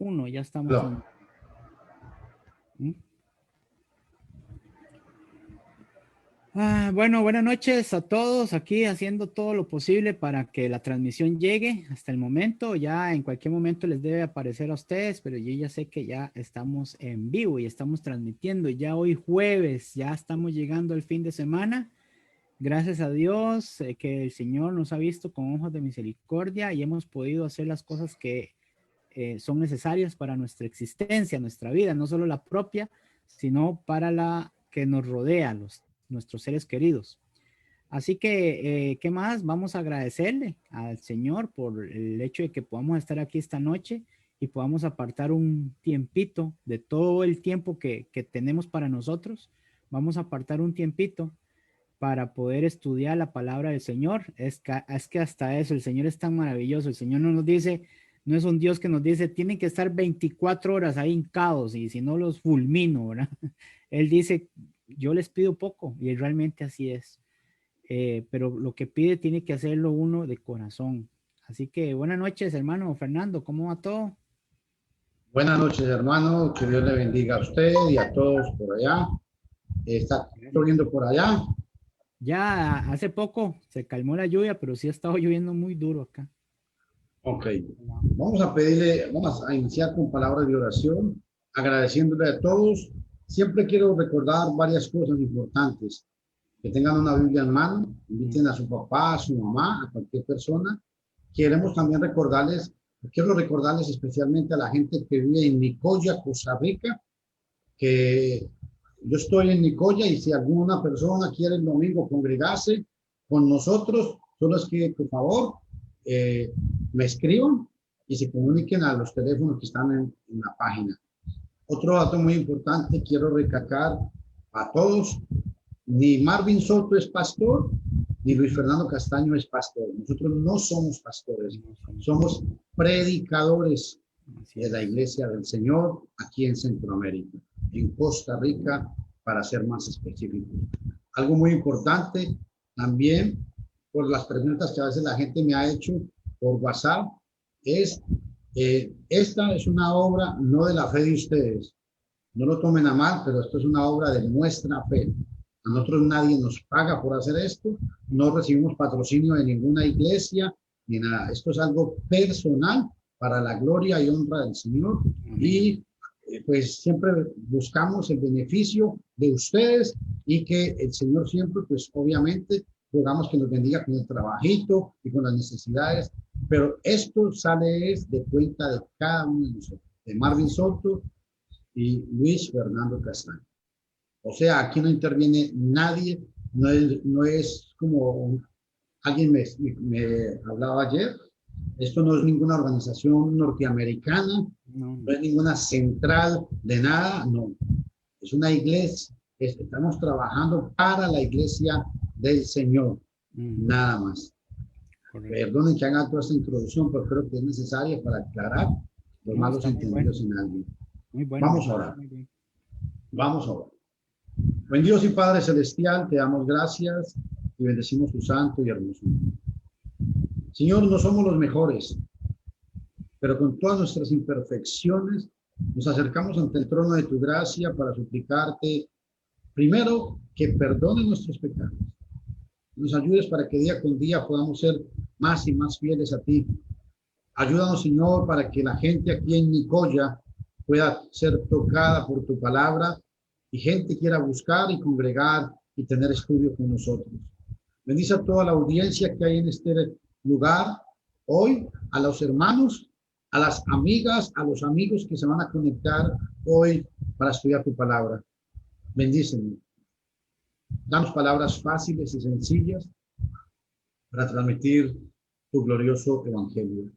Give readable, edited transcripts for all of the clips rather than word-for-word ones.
1, ya estamos No. en... ¿Mm? Bueno, buenas noches a todos, aquí haciendo todo lo posible para que la transmisión llegue hasta el momento. Ya en cualquier momento les debe aparecer a ustedes, pero yo ya sé que ya estamos en vivo y estamos transmitiendo. Ya hoy jueves, ya estamos llegando al fin de semana. Gracias a Dios que el Señor nos ha visto con ojos de misericordia y hemos podido hacer las cosas que son necesarias para nuestra existencia, nuestra vida, no solo la propia, sino para la que nos rodea, nuestros seres queridos. Así que, ¿qué más? Vamos a agradecerle al Señor por el hecho de que podamos estar aquí esta noche y podamos apartar un tiempito de todo el tiempo que tenemos para nosotros. Vamos a apartar un tiempito para poder estudiar la palabra del Señor. Es que hasta eso, el Señor es tan maravilloso. El Señor no nos dice, no es un Dios que nos dice, tienen que estar 24 horas ahí hincados y si no los fulmino, ¿verdad? Él dice, yo les pido poco y realmente así es. Pero lo que pide tiene que hacerlo uno de corazón. Así que buenas noches, hermano Fernando, ¿cómo va todo? Buenas noches, hermano. Que Dios le bendiga a usted y a todos por allá. Está lloviendo por allá. Ya hace poco se calmó la lluvia, pero sí ha estado lloviendo muy duro acá. Ok. Vamos a iniciar con palabras de oración, agradeciéndole a todos. Siempre quiero recordar varias cosas importantes. Que tengan una Biblia en mano, inviten a su papá, a su mamá, a cualquier persona. Quiero recordarles especialmente a la gente que vive en Nicoya, Costa Rica, que yo estoy en Nicoya y si alguna persona quiere el domingo congregarse con nosotros, solo es que por favor me escriban y se comuniquen a los teléfonos que están en la página. Otro dato muy importante, quiero recalcar a todos, ni Marvin Soto es pastor, ni Luis Fernando Castaño es pastor. Nosotros no somos pastores, somos predicadores de la Iglesia del Señor aquí en Centroamérica, en Costa Rica, para ser más específico. Algo muy importante también, por las preguntas que a veces la gente me ha hecho por WhatsApp, es, esta es una obra no de la fe de ustedes. No lo tomen a mal, pero esto es una obra de nuestra fe. A nosotros nadie nos paga por hacer esto, no recibimos patrocinio de ninguna iglesia ni nada. Esto es algo personal para la gloria y honra del Señor. Y pues siempre buscamos el beneficio de ustedes y que el Señor siempre, pues obviamente, rogamos que nos bendiga con el trabajito y con las necesidades, pero esto sale de cuenta de cada uno de nosotros, de Marvin Soto y Luis Fernando Castaño. O sea, aquí no interviene nadie, no es como alguien me hablaba ayer, esto no es ninguna organización norteamericana, no es ninguna central de nada, no. Es una iglesia, estamos trabajando para la iglesia del Señor, nada más. Correcto. Perdonen que haga toda esta introducción, pero creo que es necesaria para aclarar los malos entendidos en alguien. Muy bueno. Vamos a orar. Vamos a orar. Buen Dios y Padre Celestial, te damos gracias y bendecimos tu santo y hermoso nombre. Señor, no somos los mejores, pero con todas nuestras imperfecciones nos acercamos ante el trono de tu gracia para suplicarte, primero, que perdones nuestros pecados. Nos ayudes para que día con día podamos ser más y más fieles a ti. Ayúdanos, Señor, para que la gente aquí en Nicoya pueda ser tocada por tu palabra y gente quiera buscar y congregar y tener estudio con nosotros. Bendice a toda la audiencia que hay en este lugar hoy, a los hermanos, a las amigas, a los amigos que se van a conectar hoy para estudiar tu palabra. Bendícenos. Danos palabras fáciles y sencillas para transmitir tu glorioso evangelio.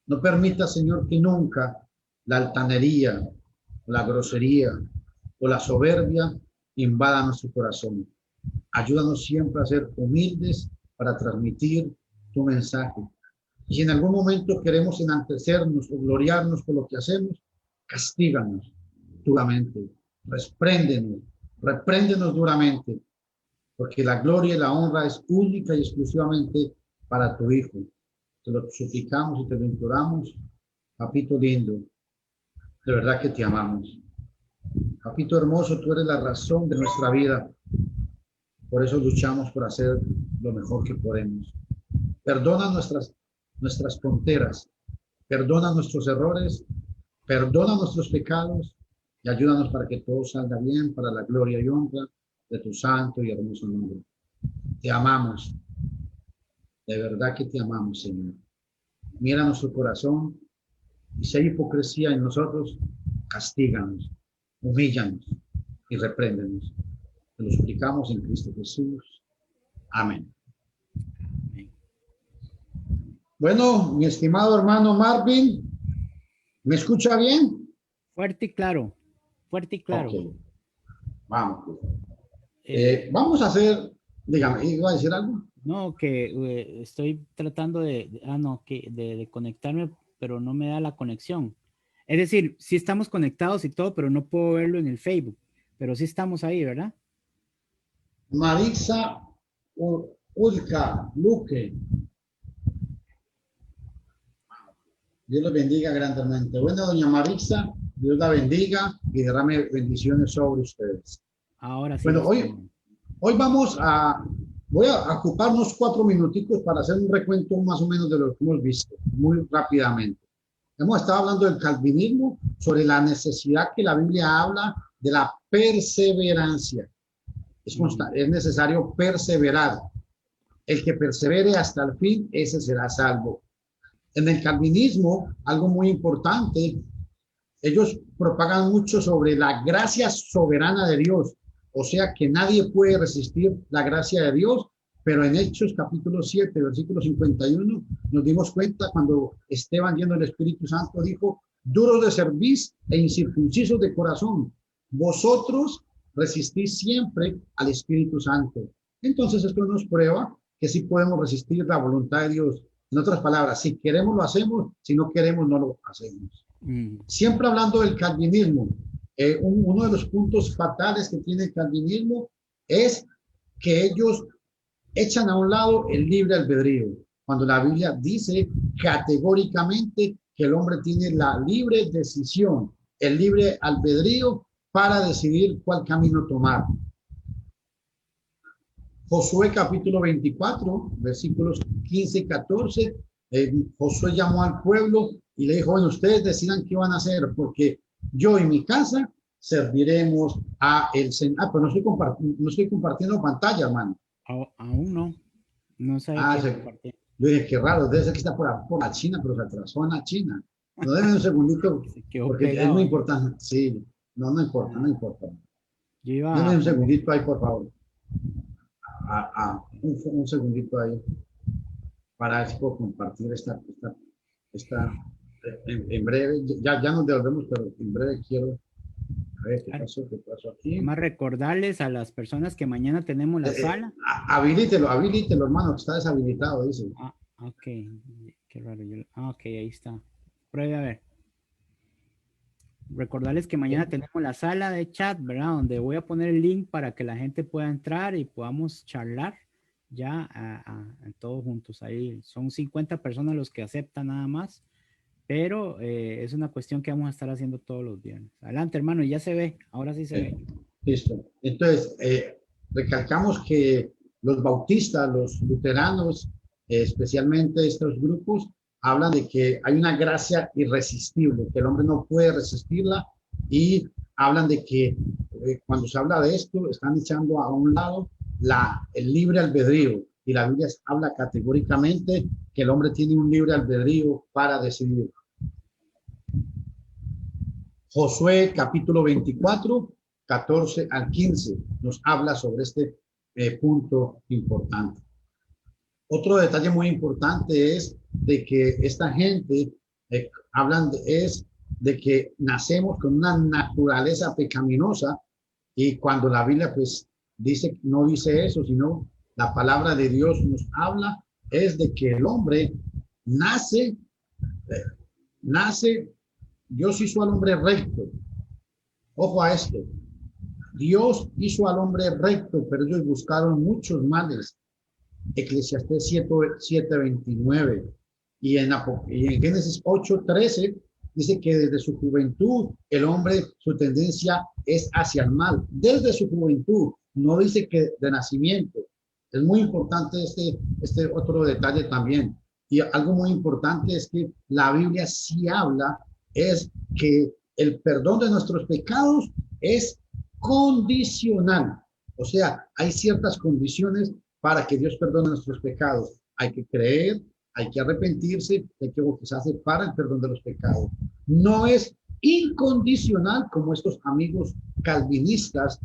No permita, Señor, que nunca la altanería, la grosería o la soberbia invada nuestro corazón. Ayúdanos siempre a ser humildes para transmitir tu mensaje. Y si en algún momento queremos enaltecernos o gloriarnos por lo que hacemos, castíganos duramente, repréndenos duramente, porque la gloria y la honra es única y exclusivamente para tu Hijo. Te lo suplicamos y te lo imploramos, papito lindo, De verdad que te amamos. Papito hermoso, tú eres la razón de nuestra vida. Por eso luchamos por hacer lo mejor que podemos. Perdona nuestras fronteras, perdona nuestros errores, perdona nuestros pecados y ayúdanos para que todo salga bien para la gloria y honra de tu santo y hermoso nombre. Te amamos, de verdad que te amamos, Señor. Mira nuestro corazón y si hay hipocresía en nosotros, castíganos, humíllanos y repréndenos. Te lo suplicamos en Cristo Jesús. Amén. Bueno, mi estimado hermano Marvin, ¿me escucha bien? Fuerte y claro, fuerte y claro. Ok, vamos. Vamos a hacer, dígame, ¿iba a decir algo? No, que estoy tratando de conectarme, pero no me da la conexión. Es decir, sí estamos conectados y todo, pero no puedo verlo en el Facebook, pero sí estamos ahí, ¿verdad? Marisa Ulca Luque. Dios los bendiga grandemente. Bueno, doña Marisa, Dios la bendiga y derrame bendiciones sobre ustedes. Ahora sí. Bueno, hoy voy a ocuparnos 4 minuticos para hacer un recuento más o menos de lo que hemos visto, muy rápidamente. Hemos estado hablando del calvinismo, sobre la necesidad que la Biblia habla de la perseverancia. Es necesario perseverar. El que persevere hasta el fin, ese será salvo. En el calvinismo, algo muy importante, ellos propagan mucho sobre la gracia soberana de Dios, o sea que nadie puede resistir la gracia de Dios, pero en Hechos capítulo 7, versículo 51, nos dimos cuenta cuando Esteban, lleno del Espíritu Santo, dijo: duros de cerviz e incircuncisos de corazón, vosotros resistís siempre al Espíritu Santo. Entonces esto nos prueba que sí podemos resistir la voluntad de Dios. En otras palabras, si queremos lo hacemos, si no queremos no lo hacemos. Siempre hablando del calvinismo, uno de los puntos fatales que tiene el calvinismo es que ellos echan a un lado el libre albedrío, cuando la Biblia dice categóricamente que el hombre tiene la libre decisión, el libre albedrío para decidir cuál camino tomar. Josué capítulo 24, versículos 15 y 14, Josué llamó al pueblo y le dijo: bueno, ustedes decidan qué van a hacer, porque yo y mi casa serviremos a el Señor. Pero no estoy compartiendo pantalla, hermano. Aún no. No sé. Yo dije, qué raro, debe ser que está por la China, pero se atrasó en la China. No, debe un segundito, porque pegado, es muy importante. Sí, no importa. Deme un segundito ahí, por favor. Un segundito ahí para ver si puedo compartir esta en breve. Ya nos devolvemos, pero en breve quiero a ver qué pasó aquí. Más recordarles a las personas que mañana tenemos la sala. Habilítelo, hermano, que está deshabilitado, dice. Ok, qué raro. Ok, ahí está. Pruebe a ver. Recordarles que mañana tenemos la sala de chat, ¿verdad? Donde voy a poner el link para que la gente pueda entrar y podamos charlar ya todos juntos. Ahí son 50 personas los que aceptan nada más, pero es una cuestión que vamos a estar haciendo todos los viernes. Adelante, hermano, ya se ve, ahora sí se ve. Listo. Entonces, recalcamos que los bautistas, los luteranos, especialmente estos grupos, hablan de que hay una gracia irresistible, que el hombre no puede resistirla, y hablan de que cuando se habla de esto, están echando a un lado el libre albedrío, y la Biblia habla categóricamente que el hombre tiene un libre albedrío para decidir. Josué capítulo 24, 14 al 15, nos habla sobre este punto importante. Otro detalle muy importante es de que esta gente es de que nacemos con una naturaleza pecaminosa, y cuando la Biblia pues no dice eso, sino la palabra de Dios nos habla es de que el hombre nace, Dios hizo al hombre recto. Ojo a esto, Dios hizo al hombre recto, pero ellos buscaron muchos males. Eclesiastés 7:29 y en Génesis 8:13 dice que desde su juventud el hombre, su tendencia es hacia el mal, desde su juventud, no dice que de nacimiento. Es muy importante este otro detalle también. Y algo muy importante es que la Biblia sí habla, es que el perdón de nuestros pecados es condicional. O sea, hay ciertas condiciones para que Dios perdone nuestros pecados. Hay que creer, hay que arrepentirse, hay que bautizarse para el perdón de los pecados. No es incondicional como estos amigos calvinistas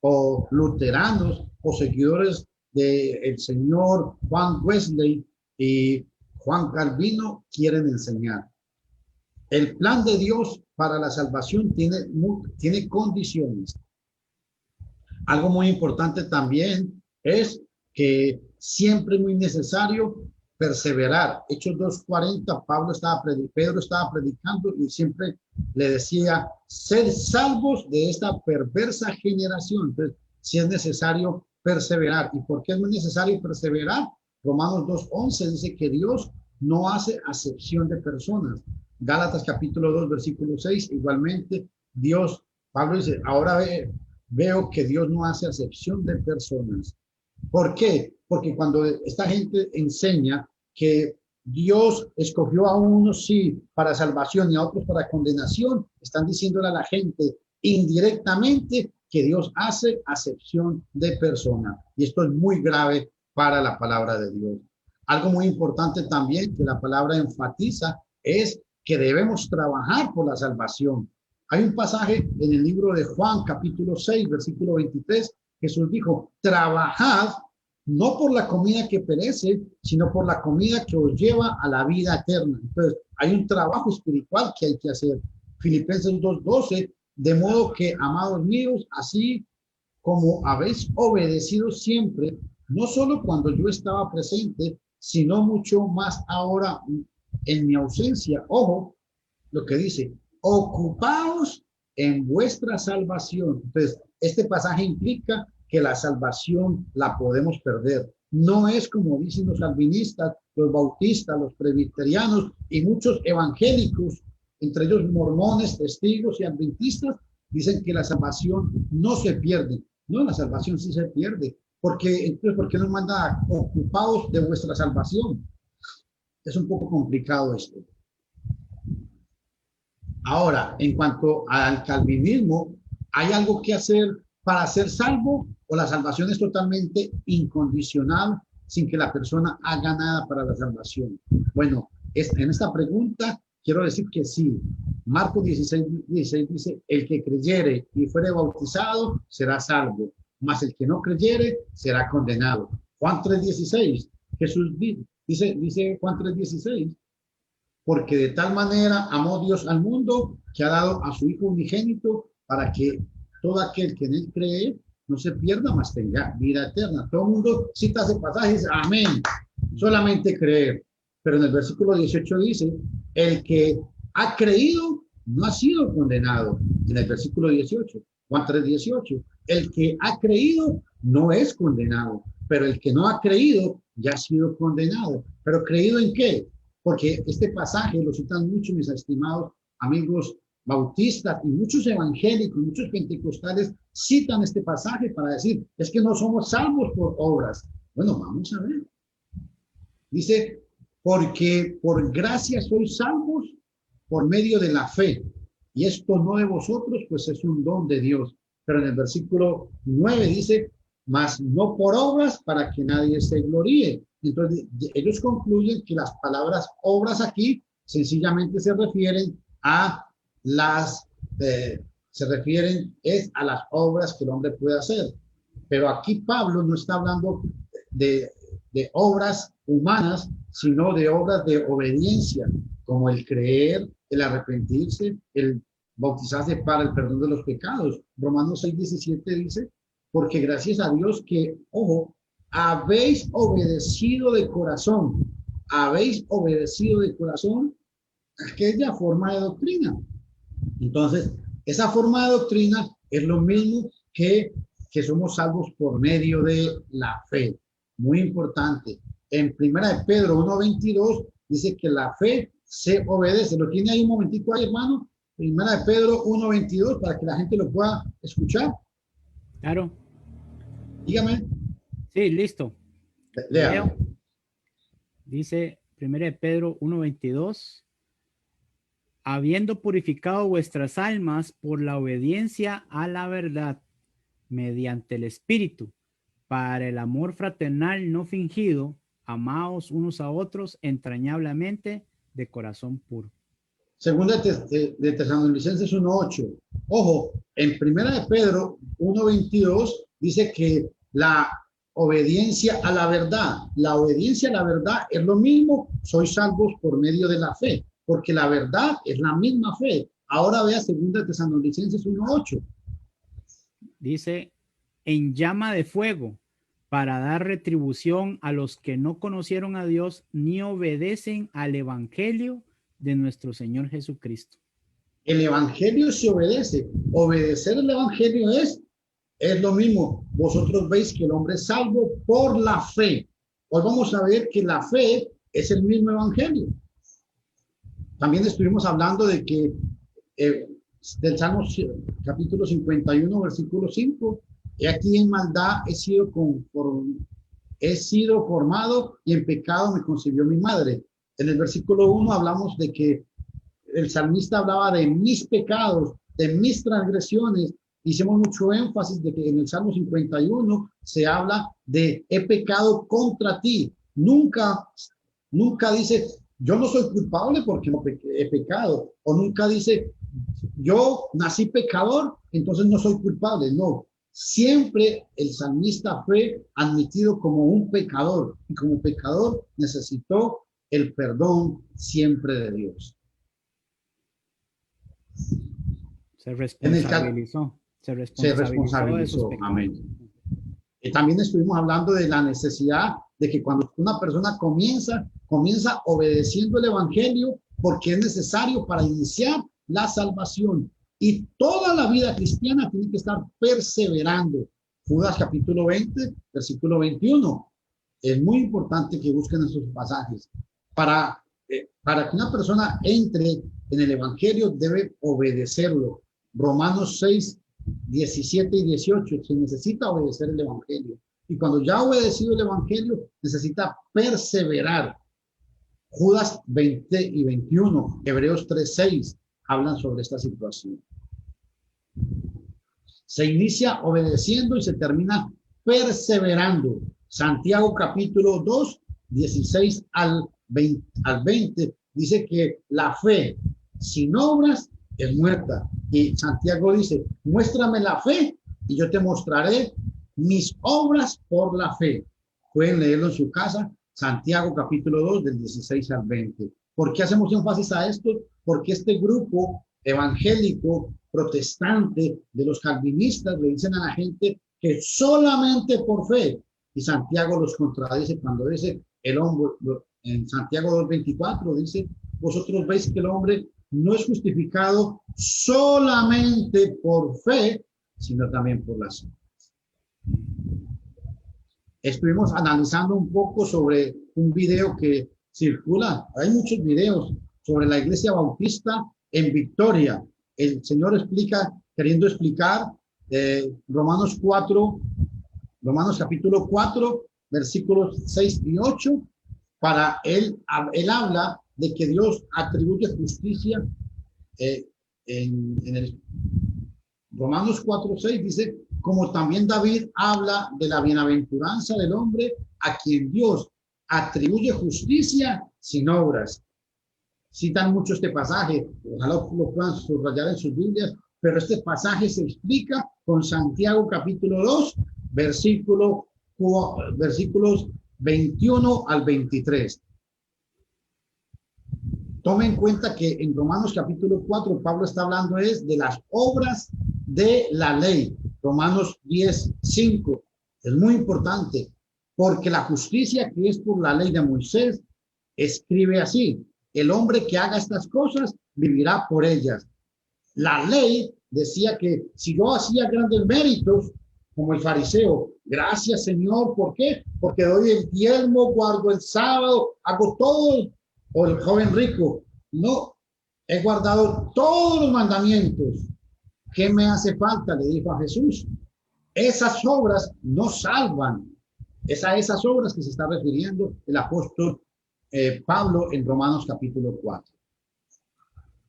o luteranos o seguidores del señor Juan Wesley y Juan Calvino quieren enseñar. El plan de Dios para la salvación tiene condiciones. Algo muy importante también es que siempre es muy necesario perseverar. Hechos 2:40, Pedro estaba predicando y siempre le decía, sed salvos de esta perversa generación. Entonces, si es necesario perseverar. ¿Y por qué es muy necesario perseverar? Romanos 2:11 dice que Dios no hace acepción de personas. Gálatas capítulo 2, versículo 6, igualmente Pablo dice, ahora veo que Dios no hace acepción de personas. ¿Por qué? Porque cuando esta gente enseña que Dios escogió a unos sí para salvación y a otros para condenación, están diciéndole a la gente indirectamente que Dios hace acepción de personas. Y esto es muy grave para la palabra de Dios. Algo muy importante también que la palabra enfatiza es que debemos trabajar por la salvación. Hay un pasaje en el libro de Juan, capítulo 6, versículo 23. Jesús dijo, trabajad no por la comida que perece, sino por la comida que os lleva a la vida eterna. Entonces, hay un trabajo espiritual que hay que hacer. Filipenses 2:12, de modo que, amados míos, así como habéis obedecido siempre, no solo cuando yo estaba presente, sino mucho más ahora en mi ausencia. Ojo, lo que dice, ocupaos en vuestra salvación. Entonces, este pasaje implica que la salvación la podemos perder. No es como dicen los calvinistas, los bautistas, los presbiterianos y muchos evangélicos, entre ellos mormones, testigos y adventistas, dicen que la salvación no se pierde. No, la salvación sí se pierde. Entonces, ¿por qué nos manda ocupados de vuestra salvación? Es un poco complicado esto. Ahora, en cuanto al calvinismo, ¿hay algo que hacer para ser salvo o la salvación es totalmente incondicional sin que la persona haga nada para la salvación? Bueno, en esta pregunta quiero decir que sí. Marcos 16 dice, el que creyere y fuere bautizado será salvo, mas el que no creyere será condenado. Juan 3:16, Jesús dice Juan 3:16, porque de tal manera amó Dios al mundo que ha dado a su Hijo unigénito para que todo aquel que en él cree no se pierda, mas tenga vida eterna. Todo el mundo cita ese pasaje y dice, amén, solamente creer. Pero en el versículo 18 dice, el que ha creído no ha sido condenado. En el versículo 18, Juan 3:18, el que ha creído no es condenado, pero el que no ha creído ya ha sido condenado. ¿Pero creído en qué? Porque este pasaje lo citan mucho mis estimados amigos bautistas y muchos evangélicos, muchos pentecostales citan este pasaje para decir, es que no somos salvos por obras. Bueno, vamos a ver. Dice, porque por gracia sois salvos por medio de la fe. Y esto no de vosotros, pues es un don de Dios. Pero en el versículo 9 dice, mas no por obras para que nadie se gloríe. Entonces, ellos concluyen que las palabras obras aquí sencillamente se refieren a las obras que el hombre puede hacer. Pero aquí Pablo no está hablando de obras humanas, sino de obras de obediencia, como el creer, el arrepentirse, el bautizarse para el perdón de los pecados. Romanos 6:17 dice, porque gracias a Dios que, ojo, habéis obedecido de corazón aquella forma de doctrina. Entonces, esa forma de doctrina es lo mismo que somos salvos por medio de la fe. Muy importante. En 1 Pedro 1:22 dice que la fe se obedece. ¿Lo tiene ahí un momentico ahí, hermano? Primera de Pedro 1:22, para que la gente lo pueda escuchar. Claro. Dígame. Sí, listo. Léalo. Leo. Dice 1 Pedro 1:22. Habiendo purificado vuestras almas por la obediencia a la verdad, mediante el Espíritu, para el amor fraternal no fingido, amaos unos a otros entrañablemente de corazón puro. Segunda de Tesalonicenses 1:8. Ojo, en Primera de Pedro 1:22 dice que la obediencia a la verdad es lo mismo, sois salvos por medio de la fe, porque la verdad es la misma fe. Ahora vea Segunda de Tesalonicenses 1:8. Dice, en llama de fuego, para dar retribución a los que no conocieron a Dios ni obedecen al evangelio de nuestro Señor Jesucristo. El evangelio se obedece. Obedecer el evangelio es lo mismo. Vosotros veis que el hombre es salvo por la fe. Hoy vamos a ver que la fe es el mismo evangelio. También estuvimos hablando de que del Salmo capítulo 51, versículo 5, he aquí en maldad he sido formado y en pecado me concibió mi madre. En el versículo 1 hablamos de que el salmista hablaba de mis pecados, de mis transgresiones. Hicimos mucho énfasis de que en el Salmo 51 se habla de he pecado contra ti. Nunca dice yo no soy culpable porque no he pecado, o nunca dice yo nací pecador, entonces no soy culpable. No, siempre el salmista fue admitido como un pecador y como pecador necesitó el perdón siempre de Dios. Se responsabilizó de sus pecados. Amén. Y también estuvimos hablando de la necesidad de que cuando una persona comienza obedeciendo el evangelio, porque es necesario para iniciar la salvación. Y toda la vida cristiana tiene que estar perseverando. Judas capítulo 20, versículo 21. Es muy importante que busquen esos pasajes. Para que una persona entre en el evangelio debe obedecerlo. Romanos 6, 17 y 18. Se necesita obedecer el evangelio. Y cuando ya ha obedecido el evangelio, necesita perseverar. Judas 20 y 21, Hebreos 3, 6 hablan sobre esta situación. Se inicia obedeciendo y se termina perseverando. Santiago capítulo 2, 16 al 20 dice que la fe sin obras es muerta. Y Santiago dice, muéstrame la fe y yo te mostraré mis obras por la fe. Pueden leerlo en su casa, Santiago capítulo 2 del 16 al 20. ¿Por qué hacemos énfasis a esto? Porque este grupo evangélico protestante de los calvinistas le dicen a la gente que solamente por fe, y Santiago los contradice cuando dice el hombre, en Santiago 2:24 dice, vosotros veis que el hombre no es justificado solamente por fe, sino también por las obras. Estuvimos analizando un poco sobre un video que circula, hay muchos videos sobre la iglesia bautista en Victoria. El Señor queriendo explicar Romanos capítulo 4, versículos 6 y 8, para él habla de que Dios atribuye justicia en el Romanos 4, 6 dice, como también David habla de la bienaventuranza del hombre a quien Dios atribuye justicia sin obras. Citan mucho este pasaje, ojalá lo puedan subrayar en sus Biblias, pero este pasaje se explica con Santiago capítulo 2, versículos 21 al 23. Tome en cuenta que en Romanos capítulo 4 Pablo está hablando de las obras de la ley. Romanos 10, 5. Es muy importante porque la justicia que es por la ley de Moisés escribe así: el hombre que haga estas cosas vivirá por ellas. La ley decía que si yo hacía grandes méritos, como el fariseo, gracias Señor, ¿por qué? Porque doy el diezmo, guardo el sábado, hago todo. O el joven rico, No, he guardado todos los mandamientos. ¿Qué me hace falta? Le dijo a Jesús. Esas obras no salvan. Es a esas obras que se está refiriendo el apóstol Pablo en Romanos capítulo 4.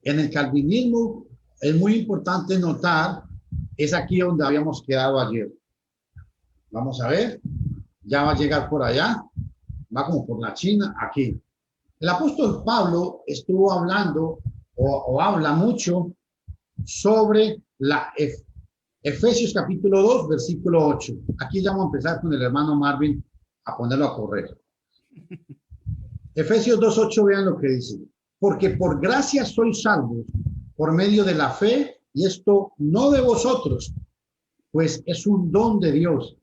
En el calvinismo es muy importante notar, es aquí donde habíamos quedado ayer. Vamos a ver, ya va a llegar por allá, va como por la China, aquí. El apóstol Pablo estuvo hablando o habla mucho sobre la Efesios capítulo 2, versículo 8. Aquí ya vamos a empezar con el hermano Marvin a ponerlo a correr. Efesios 2:8, vean lo que dice. Porque por gracia sois salvos por medio de la fe, y esto no de vosotros, pues es un don de Dios,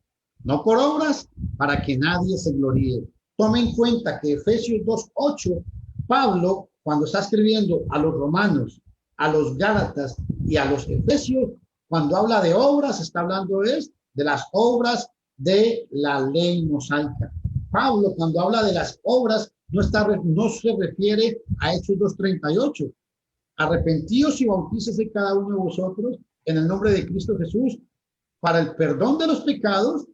no por obras, para que nadie se gloríe. Tome en cuenta que Efesios 2:8, Pablo, cuando está escribiendo a los romanos, a los gálatas y a los efesios, cuando habla de obras, está hablando de las obras de la ley mosaica. Pablo, cuando habla de las obras, no se refiere a Hechos 2:38. Arrepentíos y bautícese cada uno de vosotros en el nombre de Cristo Jesús para el perdón de los pecados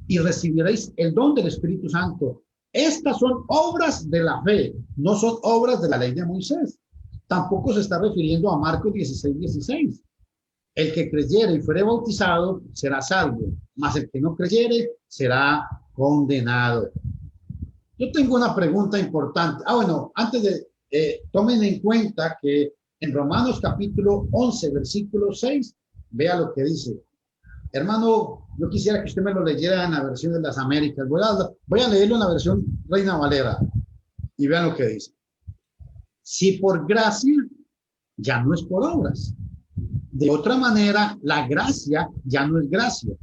y recibiréis el don del Espíritu Santo. Estas son obras de la fe, no son obras de la ley de Moisés. Tampoco se está refiriendo a Marcos 16:16. El que creyere y fuere bautizado será salvo, mas el que no creyere será condenado. Yo tengo una pregunta importante. Bueno, antes de, tomen en cuenta que en Romanos capítulo 11, versículo 6, vea lo que dice. Hermano, yo quisiera que usted me lo leyera en la versión de las Américas. Voy a leerlo en la versión Reina Valera y vean lo que dice. Si por gracia, ya no es por obras. De otra manera, la gracia ya no es gracia.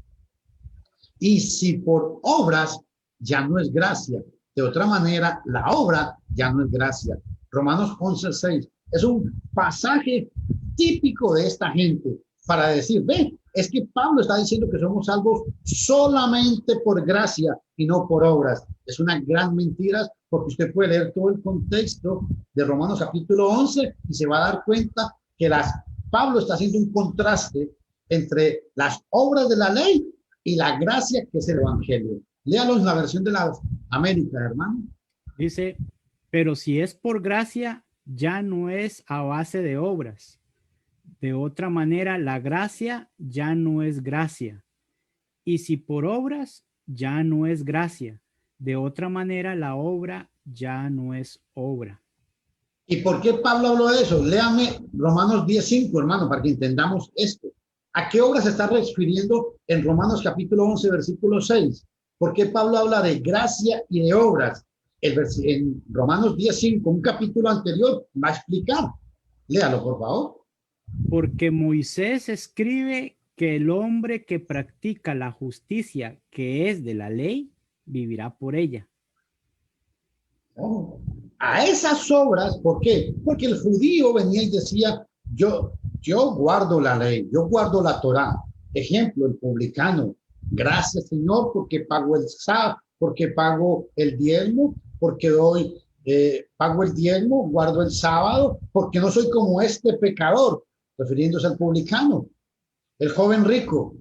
Y si por obras, ya no es gracia. De otra manera, la obra ya no es gracia. Romanos 11:6 es un pasaje típico de esta gente para decir, ve, es que Pablo está diciendo que somos salvos solamente por gracia y no por obras. Es una gran mentira porque usted puede leer todo el contexto de Romanos capítulo 11 y se va a dar cuenta que Pablo está haciendo un contraste entre las obras de la ley y la gracia que es el evangelio. Léalo en la versión de las Américas, hermano. Dice, pero si es por gracia, ya no es a base de obras. De otra manera, la gracia ya no es gracia. Y si por obras, ya no es gracia. De otra manera, la obra ya no es obra. ¿Y por qué Pablo habló de eso? Léame Romanos 10:5, hermano, para que entendamos esto. ¿A qué obra se está refiriendo en Romanos capítulo 11, versículo 6? ¿Por qué Pablo habla de gracia y de obras? En Romanos 10:5, un capítulo anterior, va a explicar. Léalo, por favor. Porque Moisés escribe que el hombre que practica la justicia que es de la ley, vivirá por ella. Oh, a esas obras, ¿por qué? Porque el judío venía y decía, yo guardo la ley, yo guardo la Torá. Ejemplo, el publicano, gracias Señor porque pago el sábado, porque pago el diezmo, porque pago el diezmo, guardo el sábado, porque no soy como este pecador, refiriéndose al publicano. El joven rico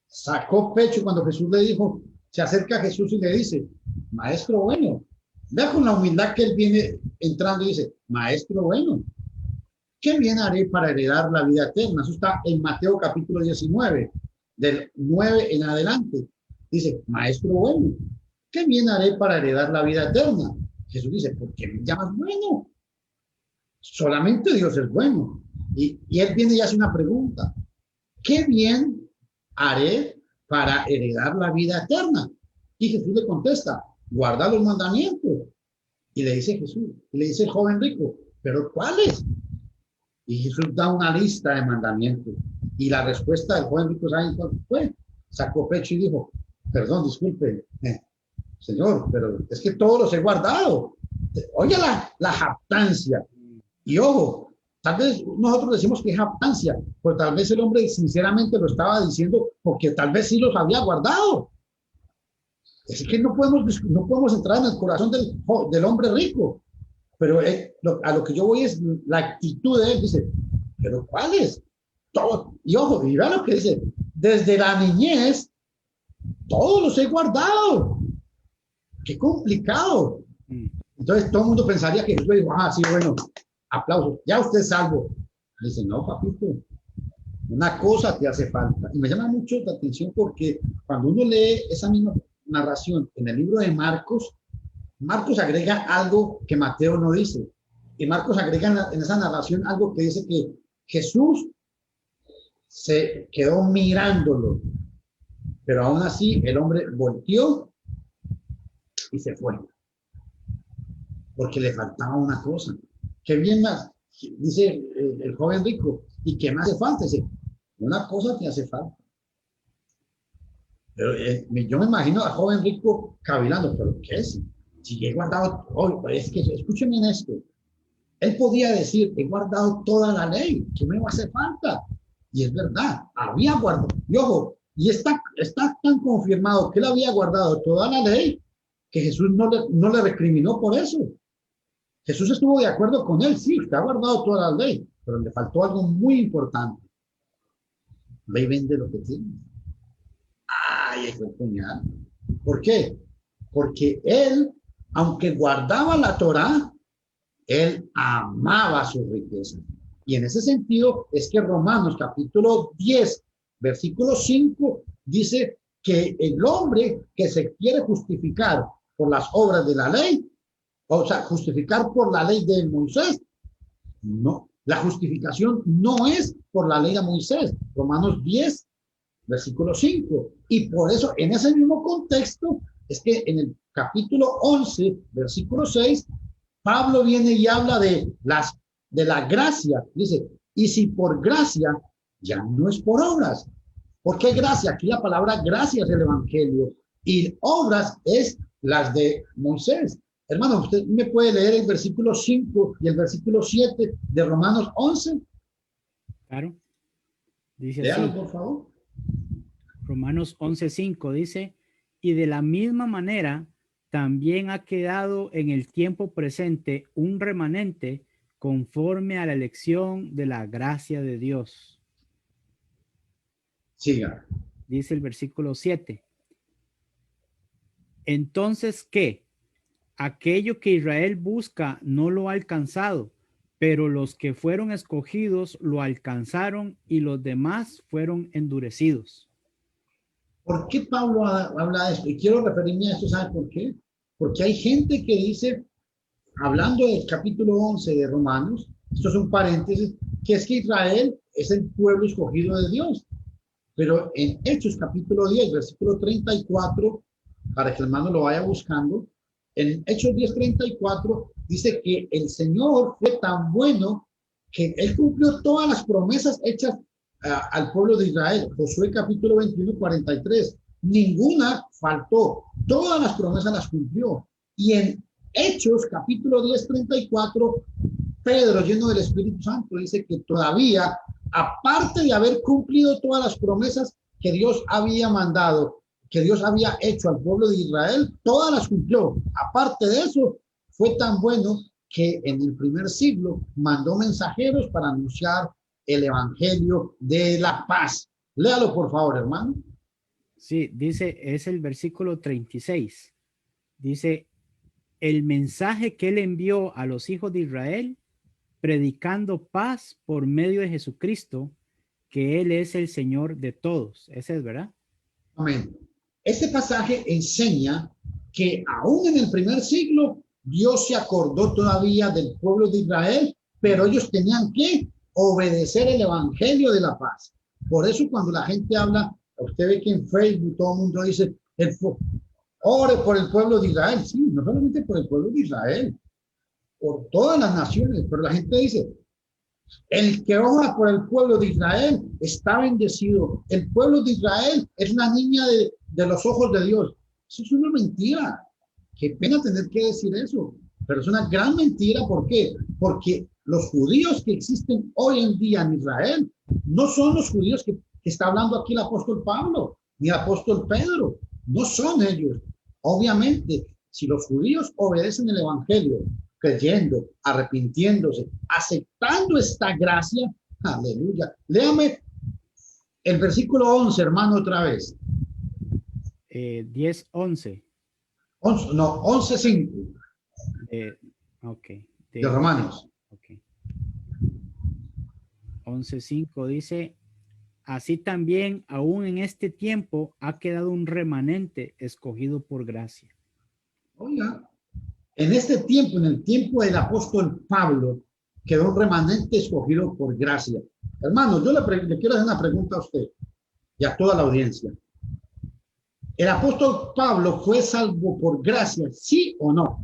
sacó pecho cuando Jesús le dijo, se acerca a Jesús y le dice, maestro bueno, vea con la humildad que él viene entrando y dice, maestro bueno, ¿qué bien haré para heredar la vida eterna? Eso está en Mateo capítulo 19, del 9 en adelante. Dice, maestro bueno, ¿qué bien haré para heredar la vida eterna? Jesús dice, ¿por qué me llamas bueno? Solamente Dios es bueno. Y él viene y hace una pregunta. ¿Qué bien haré para heredar la vida eterna? Y Jesús le contesta, guarda los mandamientos. Y le dice Jesús, y le dice el joven rico, ¿pero cuáles? Y Jesús da una lista de mandamientos. Y la respuesta del joven rico, ¿saben cuál fue? Sacó pecho y dijo, perdón, disculpe, Señor, pero es que todos los he guardado. Oye la jactancia. Y ojo, tal vez nosotros decimos que es jactancia, pero tal vez el hombre sinceramente lo estaba diciendo porque tal vez sí los había guardado. Es que no podemos entrar en el corazón del hombre rico. Pero a lo que yo voy es la actitud de él. Dice, pero ¿cuál es? Todo. Y ojo, y vean lo que dice, desde la niñez, todos los he guardado. Qué complicado. Entonces todo el mundo pensaría que Jesús le dijo, sí, bueno, aplausos, ya usted es salvo. Dice, no, papito, una cosa te hace falta. Y me llama mucho la atención porque cuando uno lee esa misma narración en el libro de Marcos, Marcos agrega algo que Mateo no dice. Y Marcos agrega en esa narración algo que dice que Jesús se quedó mirándolo, pero aún así el hombre volteó y se fue, porque le faltaba una cosa. ¿Qué bien más? Dice el joven rico, ¿y qué más hace falta? Dice, una cosa te hace falta. Pero, yo me imagino al joven rico cavilando, ¿pero qué es? Si he guardado, es que escúcheme en esto. Él podía decir, he guardado toda la ley, ¿qué me va a hacer falta? Y es verdad, había guardado. Y ojo, y está tan confirmado que él había guardado toda la ley que Jesús no le recriminó por eso. Jesús estuvo de acuerdo con él, sí, te ha guardado toda la ley, pero le faltó algo muy importante. Ve y vende lo que tiene. Ay, es puñal. ¿Por qué? Porque él, aunque guardaba la Torá, él amaba su riqueza. Y en ese sentido es que Romanos capítulo 10, versículo 5, dice que el hombre que se quiere justificar por las obras de la ley, o sea, justificar por la ley de Moisés, no, la justificación no es por la ley de Moisés. Romanos 10, versículo 5. Y por eso, en ese mismo contexto, es que en el capítulo 11, versículo 6, Pablo viene y habla de la gracia. Dice, y si por gracia, ya no es por obras. ¿Por qué gracia? Aquí la palabra gracia es el evangelio y obras es las de Moisés. Hermano, usted me puede leer el versículo 5 y el versículo 7 de Romanos 11. Claro. Dice Léalo, así, por favor. Romanos 11:5 dice, y de la misma manera también ha quedado en el tiempo presente un remanente conforme a la elección de la gracia de Dios. Siga. Dice el versículo 7. Entonces, ¿qué? Aquello que Israel busca no lo ha alcanzado, pero los que fueron escogidos lo alcanzaron y los demás fueron endurecidos. ¿Por qué Pablo habla de esto? Y quiero referirme a esto, ¿sabe por qué? Porque hay gente que dice, hablando del capítulo 11 de Romanos, esto es un paréntesis, que es que Israel es el pueblo escogido de Dios. Pero en Hechos capítulo 10, versículo 34, para que el hermano lo vaya buscando, en Hechos 10:34 dice que el Señor fue tan bueno que Él cumplió todas las promesas hechas al pueblo de Israel. Josué capítulo 21:43. Ninguna faltó. Todas las promesas las cumplió. Y en Hechos capítulo 10:34, Pedro, lleno del Espíritu Santo, dice que todavía, aparte de haber cumplido todas las promesas que Dios había mandado, que Dios había hecho al pueblo de Israel, todas las cumplió. Aparte de eso, fue tan bueno que en el primer siglo mandó mensajeros para anunciar el evangelio de la paz. Léalo, por favor, hermano. Sí, dice, es el versículo 36. Dice, el mensaje que él envió a los hijos de Israel, predicando paz por medio de Jesucristo, que él es el Señor de todos. Ese es, ¿verdad? Amén. Este pasaje enseña que aún en el primer siglo Dios se acordó todavía del pueblo de Israel, pero ellos tenían que obedecer el evangelio de la paz. Por eso cuando la gente habla, usted ve que en Facebook todo el mundo dice, ore por el pueblo de Israel. Sí, no solamente por el pueblo de Israel, por todas las naciones, pero la gente dice, el que ora por el pueblo de Israel está bendecido. El pueblo de Israel es la niña de los ojos de Dios. Eso es una mentira. Qué pena tener que decir eso, pero es una gran mentira. ¿Por qué? Porque los judíos que existen hoy en día en Israel no son los judíos que está hablando aquí el apóstol Pablo, ni el apóstol Pedro. No son ellos. Obviamente, si los judíos obedecen el evangelio creyendo, arrepintiéndose, aceptando esta gracia. Aleluya. Léame el versículo 11, hermano, otra vez. 10, 11. 11, no, 11:5 Ok. de Romanos. Ok. 11:5 dice, así también aún en este tiempo ha quedado un remanente escogido por gracia. Oiga, en este tiempo, en el tiempo del apóstol Pablo, quedó un remanente escogido por gracia. Hermano, yo le quiero hacer una pregunta a usted y a toda la audiencia. ¿El apóstol Pablo fue salvo por gracia, sí o no?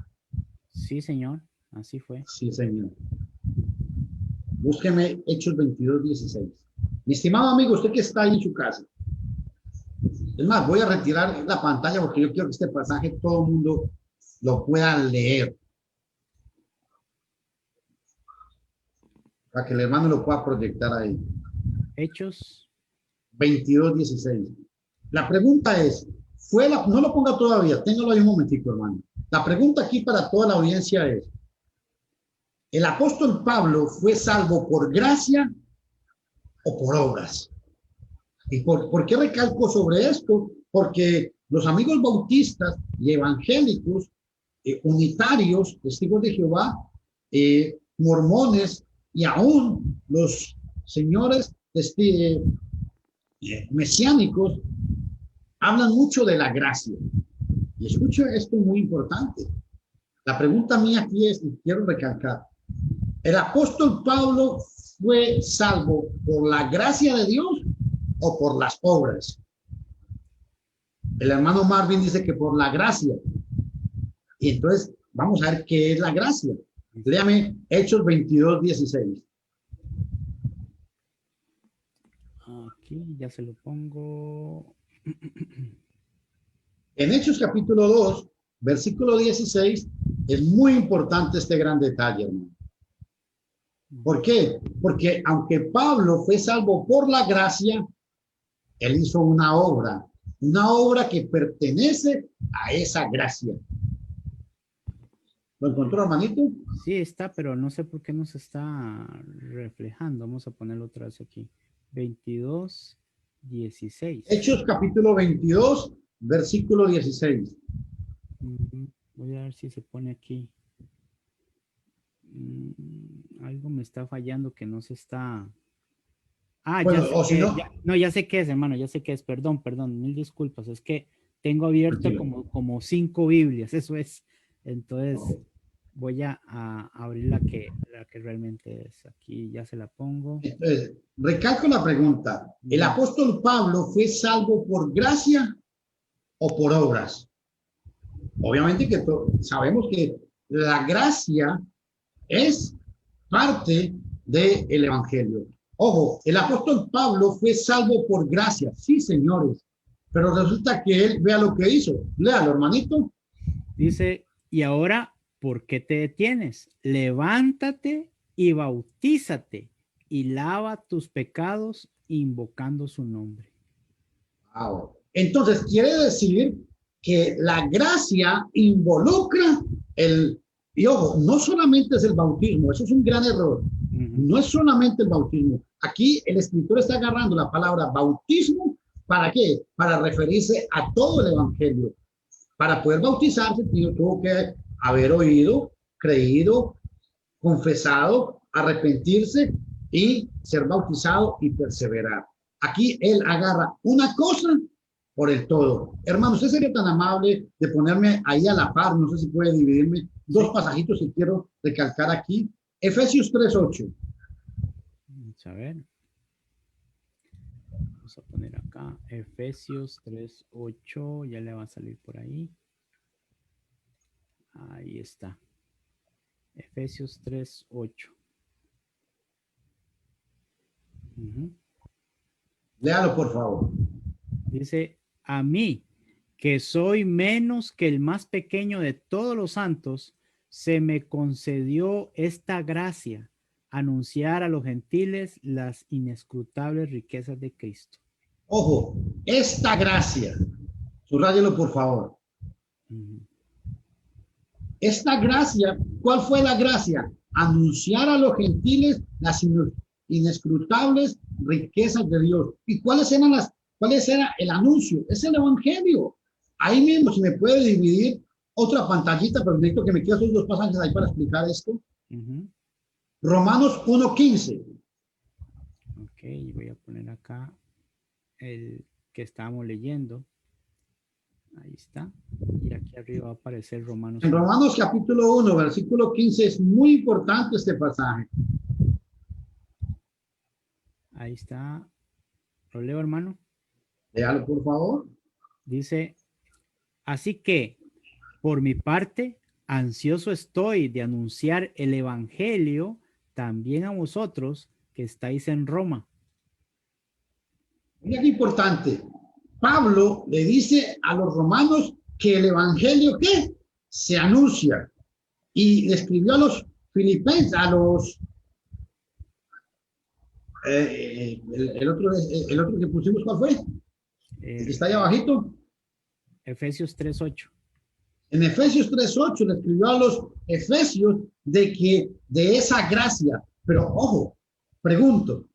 Sí, señor, así fue. Sí, señor. Búsqueme Hechos 22:16. Mi estimado amigo, usted que está ahí en su casa. Es más, voy a retirar la pantalla porque yo quiero que este pasaje todo el mundo lo pueda leer. Para que el hermano lo pueda proyectar ahí. Hechos 22:16. La pregunta es, no lo ponga todavía, téngalo ahí un momentico, hermano. La pregunta aquí para toda la audiencia es, ¿el apóstol Pablo fue salvo por gracia o por obras? ¿Y por qué recalco sobre esto? Porque los amigos bautistas y evangélicos, unitarios, testigos de Jehová, mormones y aún los señores mesiánicos hablan mucho de la gracia. Y escucho esto muy importante. La pregunta mía aquí es, y quiero recalcar, ¿el apóstol Pablo fue salvo por la gracia de Dios o por las obras? El hermano Marvin dice que por la gracia. Y entonces vamos a ver qué es la gracia. Léame Hechos 22:16. aquí ya se lo pongo. En Hechos capítulo 2, versículo 16, es muy importante este gran detalle, hermano. ¿Por qué? Porque aunque Pablo fue salvo por la gracia, él hizo una obra que pertenece a esa gracia. ¿Lo encontró, hermanito? Sí, está, pero no sé por qué no se está reflejando. Vamos a ponerlo otra vez aquí. 22:16. Hechos capítulo 22, versículo 16. Voy a ver si se pone aquí. Algo me está fallando que no se está. Bueno, Ya sé o si no, no, ya sé qué es, hermano, ya sé qué es. Perdón, mil disculpas. Es que tengo abierto tranquilo. como 5 Biblias, eso es. Entonces voy a abrir la que realmente es. Aquí ya se la pongo. Entonces, recalco la pregunta. ¿El apóstol Pablo fue salvo por gracia o por obras? Obviamente que sabemos que la gracia es parte del evangelio. Ojo, el apóstol Pablo fue salvo por gracia, sí, señores, pero resulta que él, vea lo que hizo. Léalo, hermanito. Dice, y ahora, ¿por qué te detienes? Levántate y bautízate y lava tus pecados invocando su nombre. Wow. Entonces, quiere decir que la gracia involucra y ojo, no solamente es el bautismo, eso es un gran error. No es solamente el bautismo. Aquí el escritor está agarrando la palabra bautismo, ¿para qué? Para referirse a todo el evangelio. Para poder bautizarse, tuvo que haber oído, creído, confesado, arrepentirse y ser bautizado y perseverar. Aquí él agarra una cosa por el todo. Hermano, usted sería tan amable de ponerme ahí a la par, no sé si puede dividirme dos pasajitos que quiero recalcar aquí. Efesios 3:8. Vamos a ver. Vamos a poner acá Efesios 3:8, ya le va a salir por ahí. Ahí está. Efesios 3:8. Léalo, por favor. Dice, a mí, que soy menos que el más pequeño de todos los santos, se me concedió esta gracia, anunciar a los gentiles las inescrutables riquezas de Cristo. Ojo, esta gracia, subrayelo por favor. esta gracia, ¿cuál fue la gracia? Anunciar a los gentiles las inescrutables riquezas de Dios. ¿Y cuáles era el anuncio? Es el evangelio. Ahí mismo, si me puede dividir otra pantallita, pero necesito que me quede esos dos pasajes ahí para explicar esto. Romanos 1:15. Ok, voy a poner acá el que estábamos leyendo. Ahí está. Y aquí arriba va a aparecer Romanos. En Romanos capítulo 1, versículo 15, es muy importante este pasaje. Ahí está. ¿Lo leo, hermano? Léalo, por favor. Dice, así que, por mi parte, ansioso estoy de anunciar el evangelio también a vosotros que estáis en Roma. Mira qué importante. Pablo le dice a los romanos que el evangelio, ¿qué? Se anuncia. Y le escribió a los filipenses, a los... el otro que pusimos, ¿cuál fue? El que está ahí abajito. Efesios 3:8. En Efesios 3:8 le escribió a los efesios de esa gracia. Pero ojo, pregunto,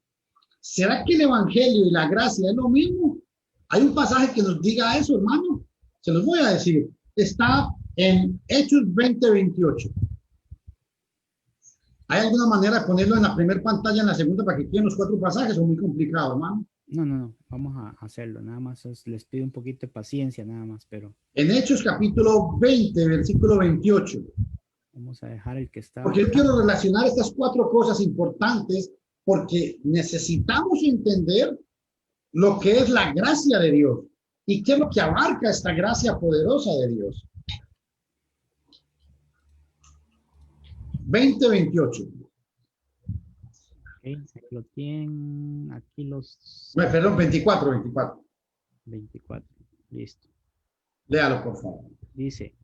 ¿será que el evangelio y la gracia es lo mismo? Hay un pasaje que nos diga eso, hermano. Se los voy a decir. Está en Hechos 20:28. ¿Hay alguna manera de ponerlo en la primera pantalla, en la segunda, para que queden los 4 pasajes? ¿O muy complicado, hermano? No. Vamos a hacerlo. Nada más les pido un poquito de paciencia, nada más, pero... En Hechos capítulo 20, versículo 28. Vamos a dejar el que está... Porque yo quiero relacionar estas 4 cosas importantes porque necesitamos entender lo que es la gracia de Dios y qué es lo que abarca esta gracia poderosa de Dios. 20:28. Okay, aquí lo tienen, aquí los... Perdón, 24. 24, listo. Léalo, por favor. Dice,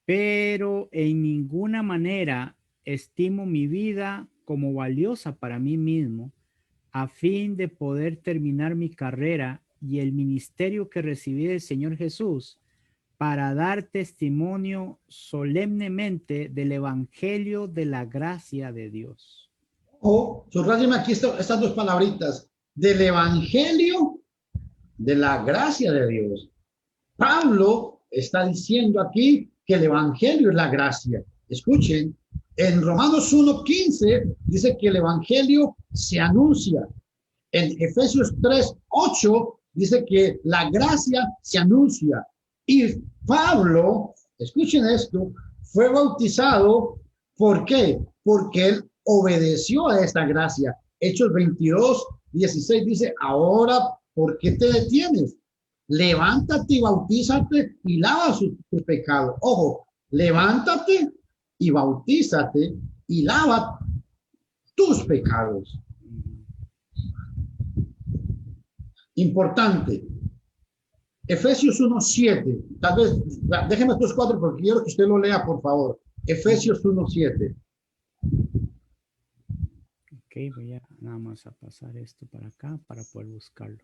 pero en ninguna manera estimo mi vida como valiosa para mí mismo, a fin de poder terminar mi carrera y el ministerio que recibí del Señor Jesús, para dar testimonio solemnemente del evangelio de la gracia de Dios. Subrayeme aquí estas 2 palabritas, del evangelio de la gracia de Dios. Pablo está diciendo aquí que el evangelio es la gracia. Escuchen, en Romanos 1:15 dice que el evangelio se anuncia. En Efesios 3:8 dice que la gracia se anuncia. Y Pablo, escuchen esto, fue bautizado, ¿por qué? Porque él obedeció a esta gracia. Hechos 22:16 dice, ahora, ¿por qué te detienes? Levántate y bautízate y lava tu pecado. Ojo, levántate y bautízate y lava tus pecados. Importante. Efesios 1:7. Tal vez, déjeme estos 4 porque quiero que usted lo lea, por favor. Efesios 1:7. Ok, voy a nada más a pasar esto para acá para poder buscarlo.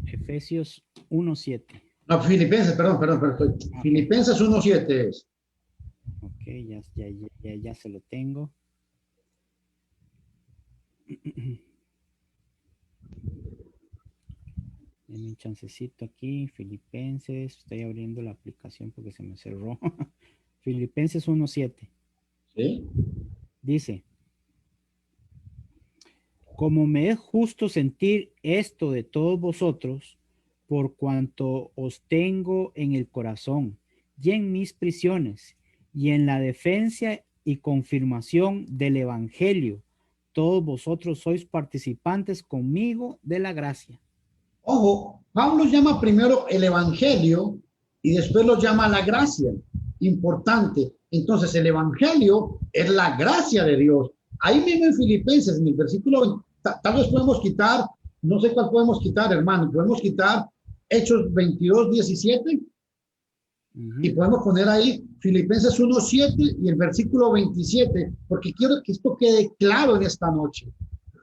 Efesios 1:7. No, Filipenses, perdón. Filipenses 1:7 es. Ok, ya se lo tengo. Denme un chancecito aquí, Filipenses, estoy abriendo la aplicación porque se me cerró. Filipenses 1:7. ¿Sí? Dice, como me es justo sentir esto de todos vosotros, por cuanto os tengo en el corazón y en mis prisiones y en la defensa y confirmación del evangelio, todos vosotros sois participantes conmigo de la gracia. Ojo, Pablo llama primero el evangelio y después lo llama la gracia. Importante. Entonces el evangelio es la gracia de Dios. Ahí mismo en Filipenses, en el versículo, tal vez podemos quitar, no sé cuál podemos quitar, hermano, podemos quitar Hechos 22:17 y podemos poner ahí Filipenses 1:7 y el versículo 27, porque quiero que esto quede claro en esta noche.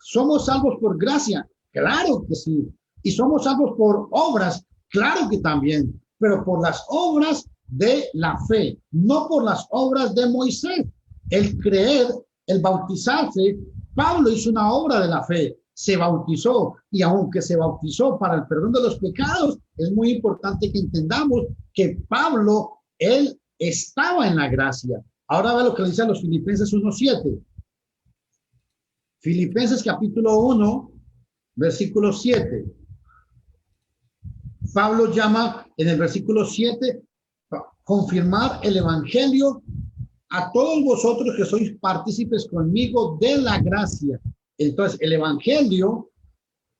¿Somos salvos por gracia? Claro que sí. ¿Y somos salvos por obras? Claro que también, pero por las obras de la fe, no por las obras de Moisés. El creer, el bautizarse, Pablo hizo una obra de la fe, se bautizó, y aunque se bautizó para el perdón de los pecados, es muy importante que entendamos que Pablo, él estaba en la gracia. Ahora ve lo que le dice a los Filipenses 1:7. Filipenses capítulo 1, versículo 7. Pablo llama en el versículo 7 confirmar el evangelio a todos vosotros que sois partícipes conmigo de la gracia. Entonces, el evangelio,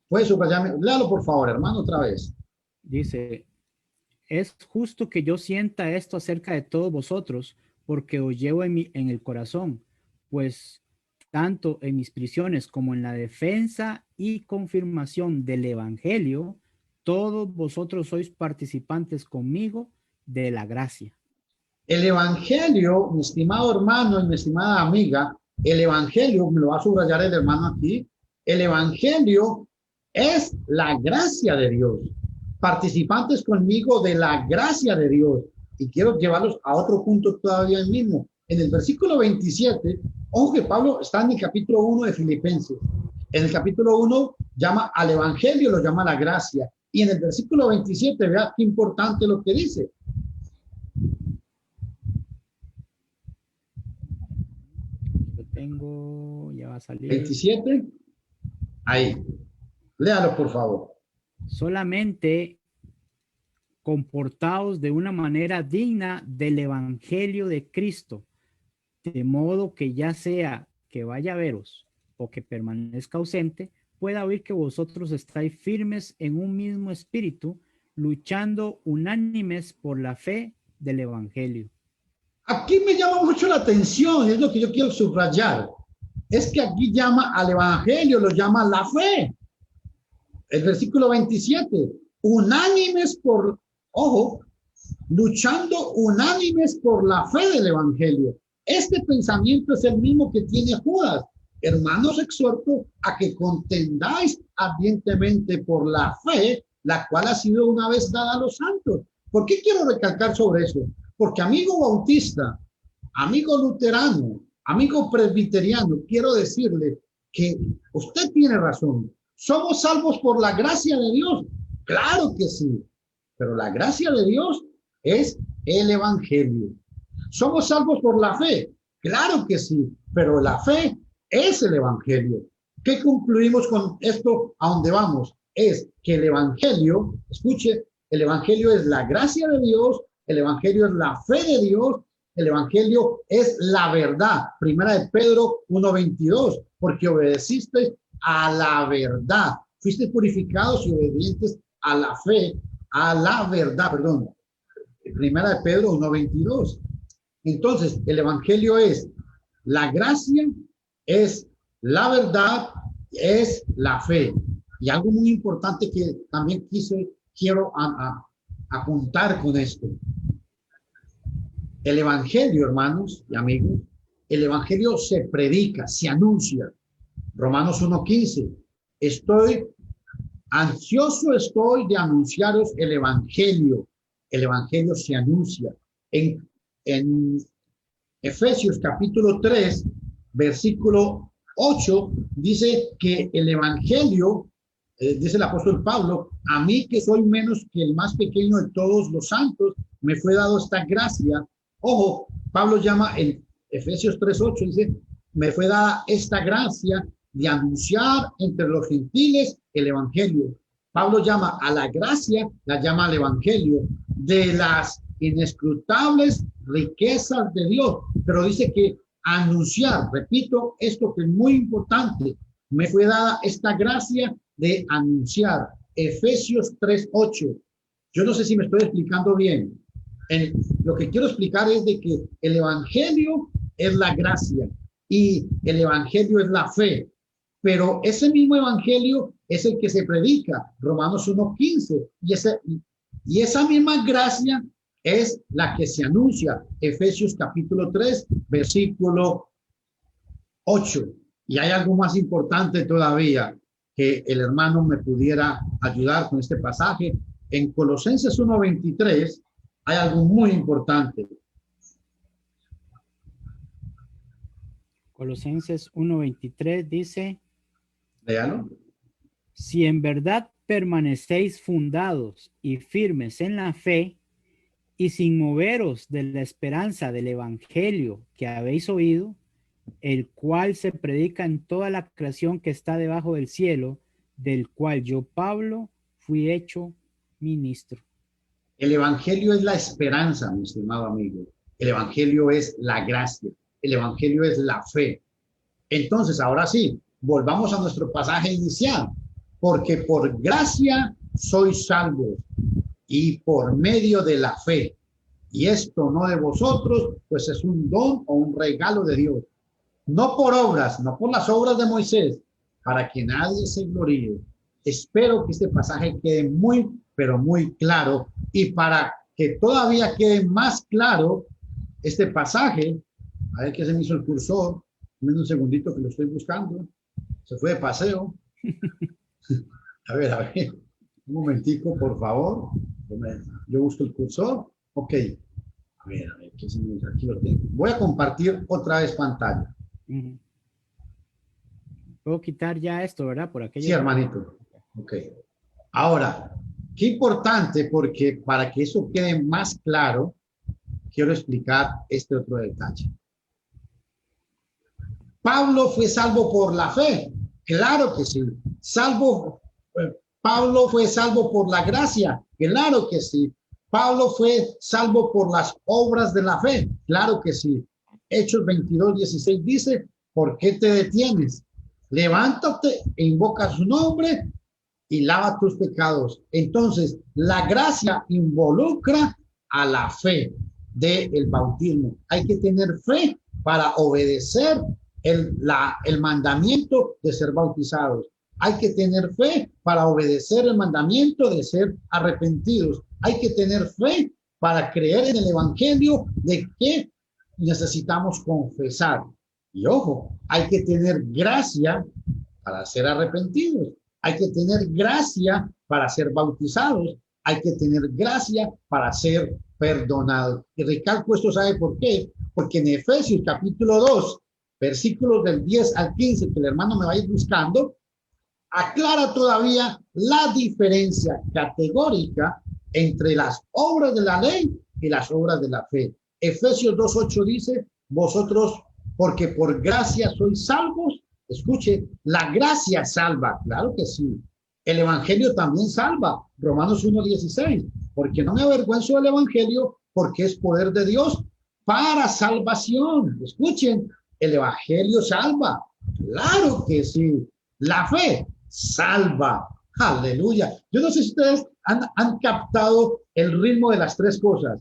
puede subrayarme, léalo por favor, hermano, otra vez. Dice, es justo que yo sienta esto acerca de todos vosotros, porque os llevo en el corazón, pues tanto en mis prisiones como en la defensa y confirmación del evangelio, todos vosotros sois participantes conmigo de la gracia. El evangelio, mi estimado hermano y mi estimada amiga, el evangelio, me lo va a subrayar el hermano aquí, el evangelio es la gracia de Dios. Participantes conmigo de la gracia de Dios. Y quiero llevarlos a otro punto todavía mismo. En el versículo 27, ojo que Pablo está en el capítulo 1 de Filipenses. En el capítulo 1 llama al evangelio, lo llama la gracia. Y en el versículo 27, vea qué importante lo que dice. Lo tengo, ya va a salir. 27, ahí. Léalo, por favor. Solamente comportaos de una manera digna del evangelio de Cristo, de modo que ya sea que vaya a veros o que permanezca ausente, pueda oír que vosotros estáis firmes en un mismo espíritu, luchando unánimes por la fe del evangelio. Aquí me llama mucho la atención, es lo que yo quiero subrayar. Es que aquí llama al evangelio, lo llama la fe. El versículo 27, unánimes por, ojo, luchando unánimes por la fe del evangelio. Este pensamiento es el mismo que tiene Judas. Hermanos, exhorto a que contendáis ardientemente por la fe, la cual ha sido una vez dada a los santos. ¿Por qué quiero recalcar sobre eso? Porque amigo bautista, amigo luterano, amigo presbiteriano, quiero decirle que usted tiene razón. ¿Somos salvos por la gracia de Dios? Claro que sí, pero la gracia de Dios es el evangelio. ¿Somos salvos por la fe? Claro que sí, pero la fe es el evangelio. ¿Qué concluimos con esto? ¿A dónde vamos? Es que el evangelio, escuche, el evangelio es la gracia de Dios, el evangelio es la fe de Dios, el evangelio es la verdad. Primera de Pedro 1:22, porque obedeciste a la verdad. Fuiste purificados y obedientes a la fe, a la verdad, perdón. Primera de Pedro 1:22. Entonces, el evangelio es la gracia, es la verdad, es la fe. Y algo muy importante que también quiero apuntar con esto. El evangelio, hermanos y amigos, el evangelio se predica, se anuncia. Romanos 1:15. Ansioso estoy de anunciaros el evangelio. El evangelio se anuncia. En Efesios capítulo 3, versículo 8, dice que el evangelio, dice el apóstol Pablo, a mí que soy menos que el más pequeño de todos los santos, me fue dado esta gracia. Ojo, Pablo llama en Efesios 3:8, dice, me fue dada esta gracia de anunciar entre los gentiles el evangelio. Pablo llama a la gracia, la llama al evangelio, de las inescrutables riquezas de Dios, pero dice que anunciar, repito, esto que es muy importante, me fue dada esta gracia de anunciar. Efesios 3:8. Yo no sé si me estoy explicando bien. Lo que quiero explicar es de que el evangelio es la gracia y el evangelio es la fe, pero ese mismo evangelio es el que se predica, Romanos 1:15, y esa misma gracia es la que se anuncia, Efesios capítulo 3, versículo 8. Y hay algo más importante todavía que el hermano me pudiera ayudar con este pasaje. En Colosenses 1:23 hay algo muy importante. Colosenses 1:23 dice, Léalo. si en verdad permanecéis fundados y firmes en la fe y sin moveros de la esperanza del evangelio que habéis oído, el cual se predica en toda la creación que está debajo del cielo, del cual yo, Pablo, fui hecho ministro. El evangelio es la esperanza, mi estimado amigo. El evangelio es la gracia. El evangelio es la fe. Entonces, ahora sí, volvamos a nuestro pasaje inicial. Porque por gracia sois salvos y por medio de la fe. Y esto no de vosotros, pues es un don o un regalo de Dios. No por obras, no por las obras de Moisés, para que nadie se gloríe. Espero que este pasaje quede muy, pero muy claro. Y para que todavía quede más claro este pasaje, a ver qué se me hizo el cursor. Un segundito que lo estoy buscando. Se fue de paseo. A ver. Un momentico, por favor. Yo busco el cursor. Ok. A ver, ¿qué se me dice? Aquí lo tengo. Voy a compartir otra vez pantalla. Puedo quitar ya esto, ¿verdad? Por aquello. Sí, hermanito. Ok. Ahora, qué importante, porque para que eso quede más claro, quiero explicar este otro detalle. Pablo fue salvo por la fe. Claro que sí. Pablo fue salvo por la gracia. Claro que sí. Pablo fue salvo por las obras de la fe. Claro que sí. Hechos 22:16 dice, ¿por qué te detienes? Levántate e invoca su nombre y lava tus pecados. Entonces, la gracia involucra a la fe del bautismo. Hay que tener fe para obedecer el mandamiento de ser bautizados. Hay que tener fe para obedecer el mandamiento de ser arrepentidos. Hay que tener fe para creer en el evangelio de que necesitamos confesar. Y ojo, hay que tener gracia para ser arrepentidos. Hay que tener gracia para ser bautizados. Hay que tener gracia para ser perdonados. Y recalco esto, ¿sabe por qué? Porque en Efesios capítulo 2, versículos del 10 al 15, que el hermano me va a ir buscando, aclara todavía la diferencia categórica entre las obras de la ley y las obras de la fe. Efesios 2:8 dice, vosotros, porque por gracia sois salvos. Escuche, la gracia salva, claro que sí. El evangelio también salva. Romanos 1:16, porque no me avergüenzo del evangelio, porque es poder de Dios para salvación. Escuchen, el evangelio salva. Claro que sí. La fe salva. Aleluya. Yo no sé si ustedes han captado el ritmo de las tres cosas.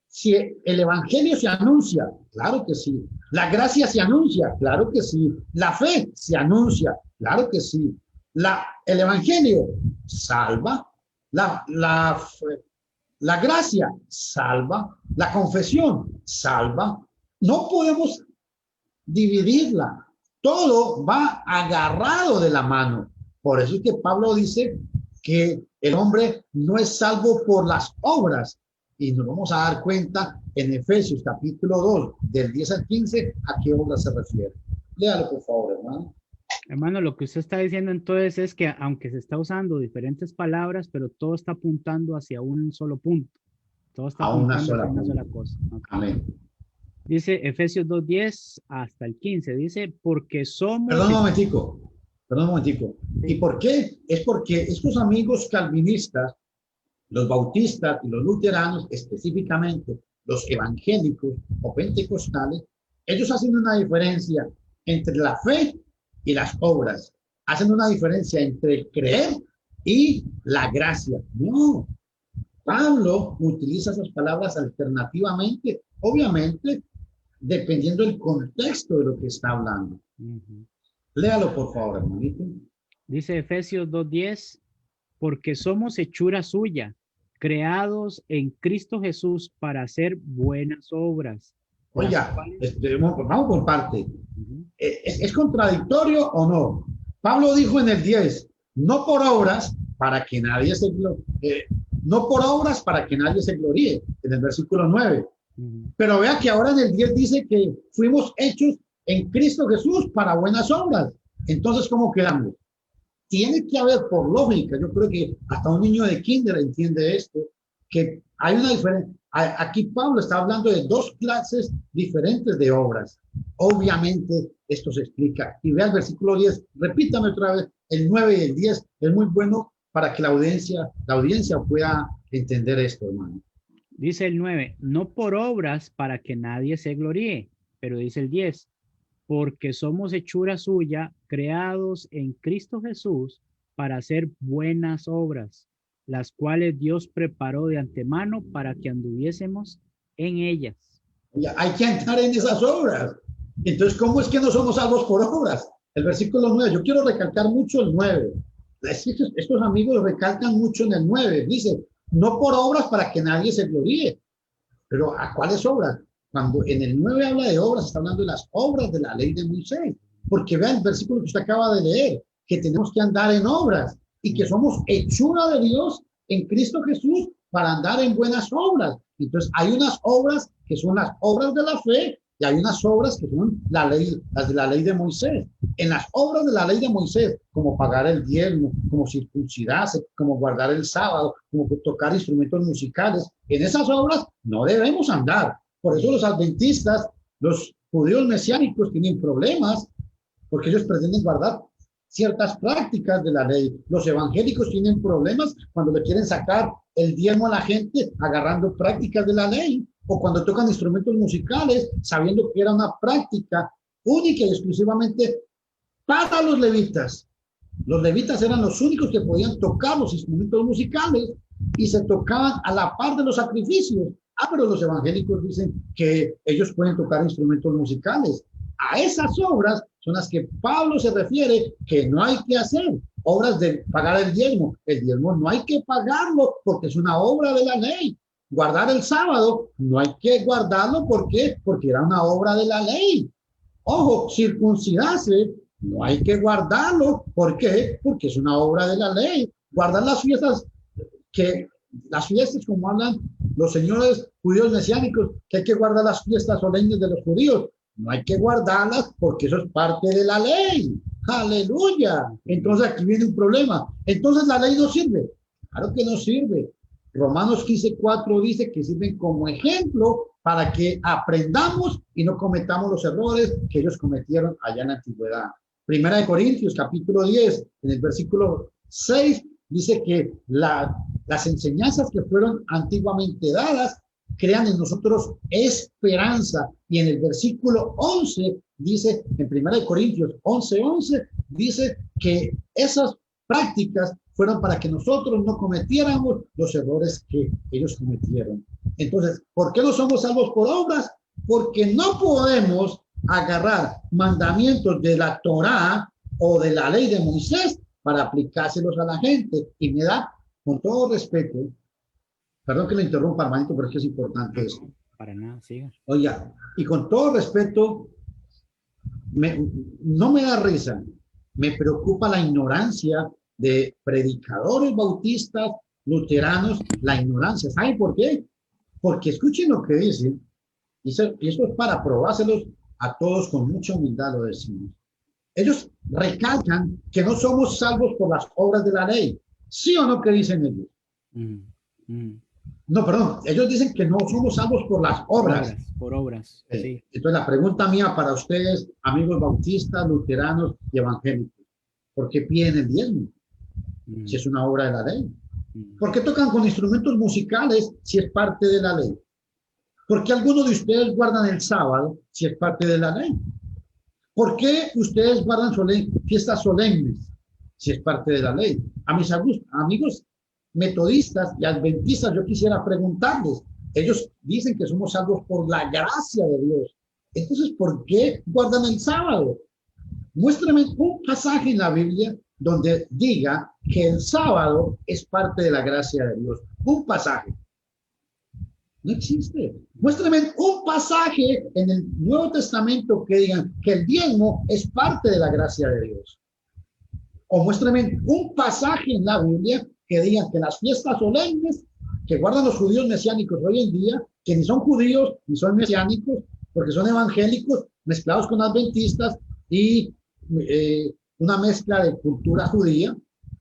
Si el evangelio se anuncia, claro que sí. La gracia se anuncia, claro que sí. La fe se anuncia, claro que sí. El evangelio salva. La gracia salva. La confesión salva. No podemos dividirla. Todo va agarrado de la mano. Por eso es que Pablo dice que el hombre no es salvo por las obras. Y nos vamos a dar cuenta en Efesios capítulo 2, del 10 al 15, a qué obra se refiere. Léalo, por favor, hermano. Hermano, lo que usted está diciendo entonces es que aunque se está usando diferentes palabras, pero todo está apuntando hacia un solo punto. Todo está apuntando hacia una sola cosa. Okay. Amén. Dice Efesios 2:10 hasta el 15. Dice, porque somos... Perdón un momentico. ¿Y por qué? Es porque estos amigos calvinistas, los bautistas y los luteranos, específicamente los evangélicos o pentecostales, ellos hacen una diferencia entre la fe y las obras. Hacen una diferencia entre creer y la gracia. No. Pablo utiliza esas palabras alternativamente, obviamente, dependiendo del contexto de lo que está hablando. Léalo, por favor, hermanito. Dice Efesios 2:10, porque somos hechura suya, creados en Cristo Jesús para hacer buenas obras. Oiga, vamos por parte. ¿Es contradictorio o no? Pablo dijo en el 10, no por obras, para que nadie se gloríe, no por obras para que nadie se gloríe, en el versículo 9. Pero vea que ahora en el 10 dice que fuimos hechos en Cristo Jesús para buenas obras. Entonces, ¿cómo quedamos? Tiene que haber, por lógica, yo creo que hasta un niño de kinder entiende esto, que hay una diferencia. Aquí Pablo está hablando de dos clases diferentes de obras. Obviamente esto se explica. Y vea el versículo 10, repítame otra vez, el 9 y el 10 es muy bueno para que la audiencia pueda entender esto, hermano. Dice el 9, no por obras para que nadie se gloríe, pero dice el 10, porque somos hechura suya, creados en Cristo Jesús para hacer buenas obras, las cuales Dios preparó de antemano para que anduviésemos en ellas. Hay que entrar en esas obras. Entonces, ¿cómo es que no somos salvos por obras? El versículo 9, yo quiero recalcar mucho el 9. Estos amigos recalcan mucho en el 9. Dice, no por obras para que nadie se gloríe. Pero ¿a cuáles obras? Cuando en el 9 habla de obras, está hablando de las obras de la ley de Moisés. Porque vean el versículo que usted acaba de leer, que tenemos que andar en obras y que somos hechura de Dios en Cristo Jesús para andar en buenas obras. Entonces, hay unas obras que son las obras de la fe y hay unas obras que son las de la ley de Moisés. En las obras de la ley de Moisés, como pagar el diezmo, como circuncidarse, como guardar el sábado, como tocar instrumentos musicales, en esas obras no debemos andar. Por eso los adventistas, los judíos mesiánicos tienen problemas, porque ellos pretenden guardar ciertas prácticas de la ley. Los evangélicos tienen problemas cuando le quieren sacar el diezmo a la gente agarrando prácticas de la ley, o cuando tocan instrumentos musicales sabiendo que era una práctica única y exclusivamente para los levitas. Los levitas eran los únicos que podían tocar los instrumentos musicales y se tocaban a la par de los sacrificios. Pero los evangélicos dicen que ellos pueden tocar instrumentos musicales. A esas obras son las que Pablo se refiere que no hay que hacer. Obras de pagar el diezmo. El diezmo no hay que pagarlo porque es una obra de la ley. Guardar el sábado no hay que guardarlo porque era una obra de la ley. Ojo, circuncidarse no hay que guardarlo. ¿Por qué? Porque es una obra de la ley. Guardar las fiestas como hablan los señores judíos mesiánicos, que hay que guardar las fiestas solemnes de los judíos. No hay que guardarlas porque eso es parte de la ley. ¡Aleluya! Entonces aquí viene un problema. Entonces la ley no sirve. Claro que no sirve. Romanos 15:4 dice que sirven como ejemplo para que aprendamos y no cometamos los errores que ellos cometieron allá en la antigüedad. Primera de Corintios, capítulo 10, en el versículo 6, dice que las enseñanzas que fueron antiguamente dadas crean en nosotros esperanza. Y en el versículo 11 dice, en Primera de Corintios 11:11, dice que esas prácticas fueron para que nosotros no cometiéramos los errores que ellos cometieron. Entonces, ¿por qué no somos salvos por obras? Porque no podemos agarrar mandamientos de la Torá o de la ley de Moisés para aplicárselos a la gente. Y me da, con todo respeto, perdón que le interrumpa, hermanito, pero es que es importante eso. Para nada, siga. Oiga, y con todo respeto, no me da risa, me preocupa la ignorancia de predicadores bautistas, luteranos, la ignorancia. ¿Saben por qué? Porque escuchen lo que dicen, y esto es para probárselos a todos con mucha humildad, lo decimos. Ellos recalcan que no somos salvos por las obras de la ley. ¿Sí o no? ¿Qué dicen ellos? No, perdón. Ellos dicen que no somos salvos por las obras. Por obras, sí. Entonces, la pregunta mía para ustedes, amigos bautistas, luteranos y evangélicos, ¿por qué piden el diezmo? Si es una obra de la ley. ¿Por qué tocan con instrumentos musicales si es parte de la ley? ¿Por qué algunos de ustedes guardan el sábado si es parte de la ley? ¿Por qué ustedes guardan fiestas solemnes si es parte de la ley? A mis amigos metodistas y adventistas yo quisiera preguntarles. Ellos dicen que somos salvos por la gracia de Dios. Entonces, ¿por qué guardan el sábado? Muéstrame un pasaje en la Biblia donde diga que el sábado es parte de la gracia de Dios. Un pasaje. No existe. Muéstrame un pasaje en el Nuevo Testamento que digan que el diezmo es parte de la gracia de Dios. o muéstrame un pasaje en la Biblia que diga que las fiestas solemnes que guardan los judíos mesiánicos hoy en día, que ni son judíos ni son mesiánicos, porque son evangélicos mezclados con adventistas y una mezcla de cultura judía.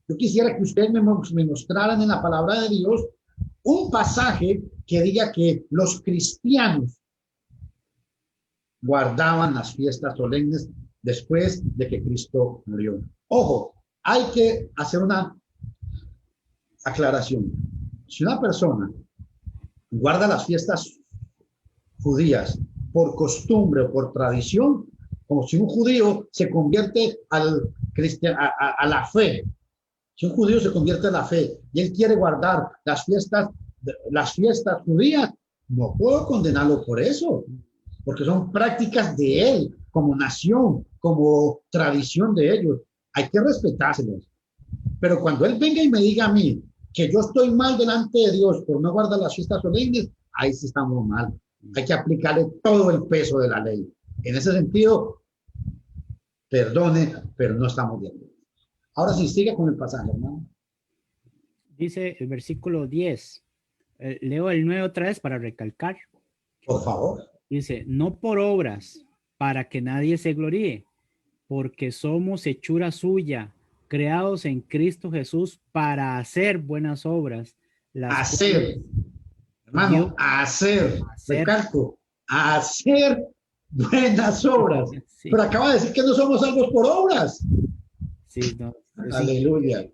Yo quisiera que ustedes me mostraran en la palabra de Dios un pasaje que diga que los cristianos guardaban las fiestas solemnes después de que Cristo murió. Ojo, hay que hacer una aclaración. Si una persona guarda las fiestas judías por costumbre o por tradición, como si un judío se convierte a la fe, si un judío se convierte a la fe y él quiere guardar las fiestas judías, no puedo condenarlo por eso, porque son prácticas de él, como nación, como tradición de ellos. Hay que respetárselos. Pero cuando él venga y me diga a mí que yo estoy mal delante de Dios por no guardar las fiestas solemnes, ahí sí estamos mal. Hay que aplicarle todo el peso de la ley. En ese sentido, perdone, pero no estamos bien. Ahora sí, sigue con el pasaje, hermano. Dice el versículo 10. Leo el 9 otra vez para recalcar. Por favor. Dice, no por obras, para que nadie se gloríe, porque somos hechura suya, creados en Cristo Jesús para hacer buenas obras. Hacer, hermano, hacer, recalco, hacer buenas obras. Sí. Pero acaba de decir que no somos salvos por obras. Sí, no. Aleluya.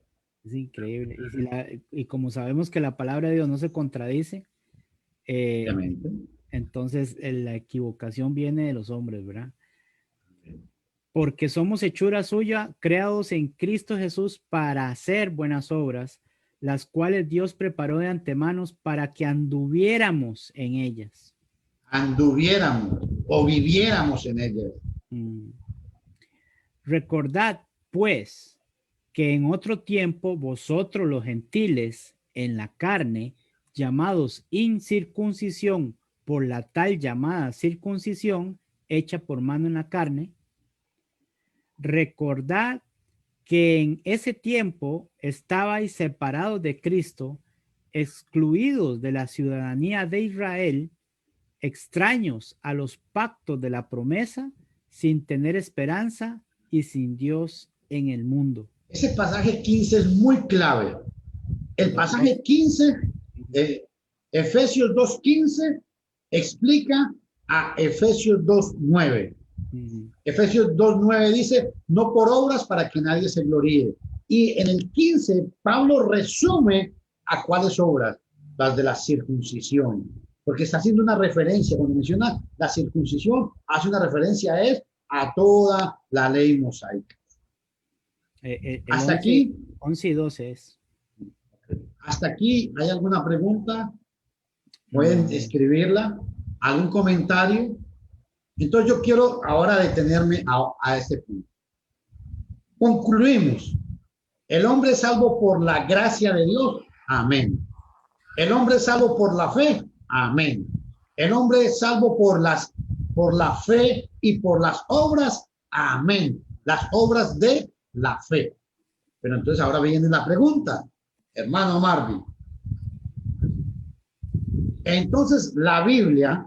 Es increíble. Y como sabemos que la palabra de Dios no se contradice, entonces la equivocación viene de los hombres, ¿verdad? Porque somos hechura suya, creados en Cristo Jesús para hacer buenas obras, las cuales Dios preparó de antemano para que anduviéramos en ellas. Anduviéramos o viviéramos en ellas. Recordad, pues, que en otro tiempo vosotros los gentiles en la carne, llamados incircuncisión por la tal llamada circuncisión hecha por mano en la carne, recordad que en ese tiempo estabais separados de Cristo, excluidos de la ciudadanía de Israel, extraños a los pactos de la promesa, sin tener esperanza y sin Dios en el mundo. Ese pasaje 15 es muy clave. El pasaje 15, Efesios 2:15, explica a Efesios 2:9. Efesios 2:9 dice, no por obras para que nadie se gloríe. Y en el 15, Pablo resume a cuáles obras, las de la circuncisión, porque está haciendo una referencia, cuando menciona la circuncisión, hace una referencia a toda la ley mosaica. Hasta 11, aquí. 11 y 12 es. Hasta aquí, ¿hay alguna pregunta? Pueden escribirla, algún comentario. Entonces yo quiero ahora detenerme a este punto. Concluimos. El hombre es salvo por la gracia de Dios. Amén. El hombre es salvo por la fe. Amén. El hombre es salvo por la fe y por las obras. Amén. Las obras de la fe. Pero entonces ahora viene la pregunta, hermano Marvin. Entonces la Biblia,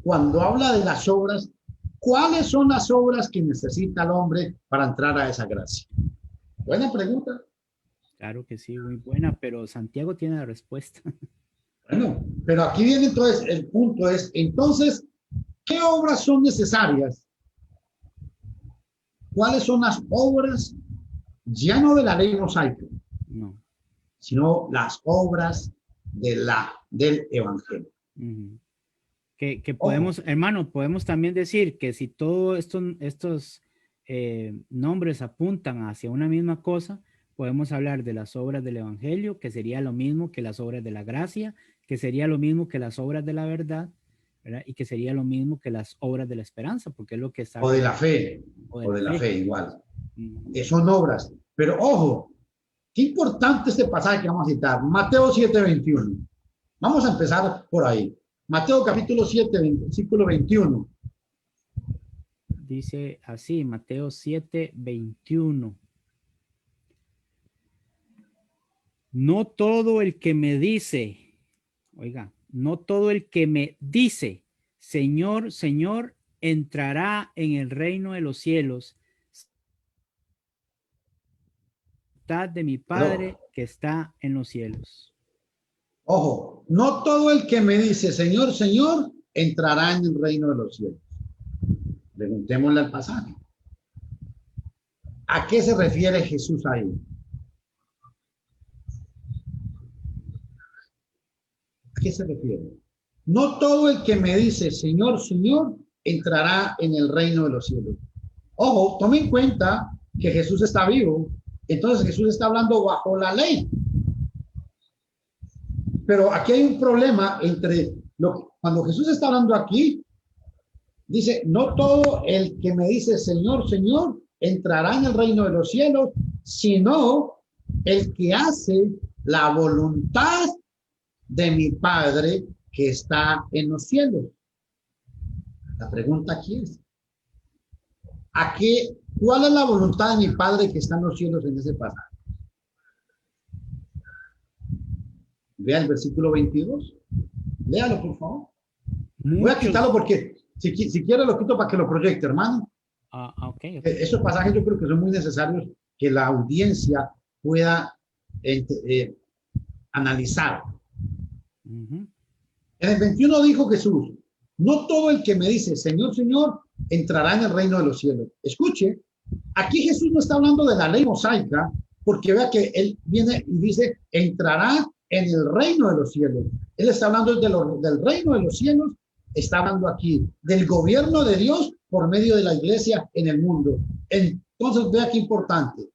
cuando habla de las obras, ¿cuáles son las obras que necesita el hombre para entrar a esa gracia? Buena pregunta. Claro que sí, muy buena, pero Santiago tiene la respuesta. Bueno, pero aquí viene entonces el punto es, entonces, ¿qué obras son necesarias? ¿Cuáles son las obras, ya no de la ley mosaica, no, sino las obras del evangelio? Que podemos, hermano, podemos también decir que si todos estos nombres apuntan hacia una misma cosa, podemos hablar de las obras del evangelio, que sería lo mismo que las obras de la gracia, que sería lo mismo que las obras de la verdad, ¿verdad? Y que sería lo mismo que las obras de la esperanza, porque es lo que está... O de la fe, o de la fe igual. Son obras. Pero ojo, qué importante este pasaje que vamos a citar, Mateo 7:21. Vamos a empezar por ahí. Mateo capítulo 7, versículo 21. Dice así, Mateo 7:21. No todo el que me dice, oiga, no todo el que me dice, Señor, Señor, entrará en el reino de los cielos, voluntad de mi Padre Pero, que está en los cielos. ojo, no todo el que me dice Señor, Señor, entrará en el reino de los cielos. Preguntémosle al pasaje. ¿A qué se refiere Jesús ahí? ¿A qué se refiere? No todo el que me dice Señor, Señor, entrará en el reino de los cielos. Ojo, tome en cuenta que Jesús está vivo. Entonces Jesús está hablando bajo la ley. Pero aquí hay un problema entre cuando Jesús está hablando aquí, dice, no todo el que me dice Señor, Señor, entrará en el reino de los cielos, sino el que hace la voluntad de mi Padre que está en los cielos. La pregunta aquí es, ¿cuál es la voluntad de mi Padre que está en los cielos en ese pasaje? Vea el versículo 22. Léalo, por favor. Voy a quitarlo porque si quiere lo quito para que lo proyecte, hermano. Okay. Esos pasajes yo creo que son muy necesarios que la audiencia pueda analizar. En el 21 dijo Jesús, no todo el que me dice Señor, Señor, entrará en el reino de los cielos. Escuche, aquí Jesús no está hablando de la ley mosaica, porque vea que él viene y dice, entrará en el reino de los cielos. Él está hablando del reino de los cielos, está hablando aquí del gobierno de Dios por medio de la iglesia en el mundo. Entonces, vea qué importante.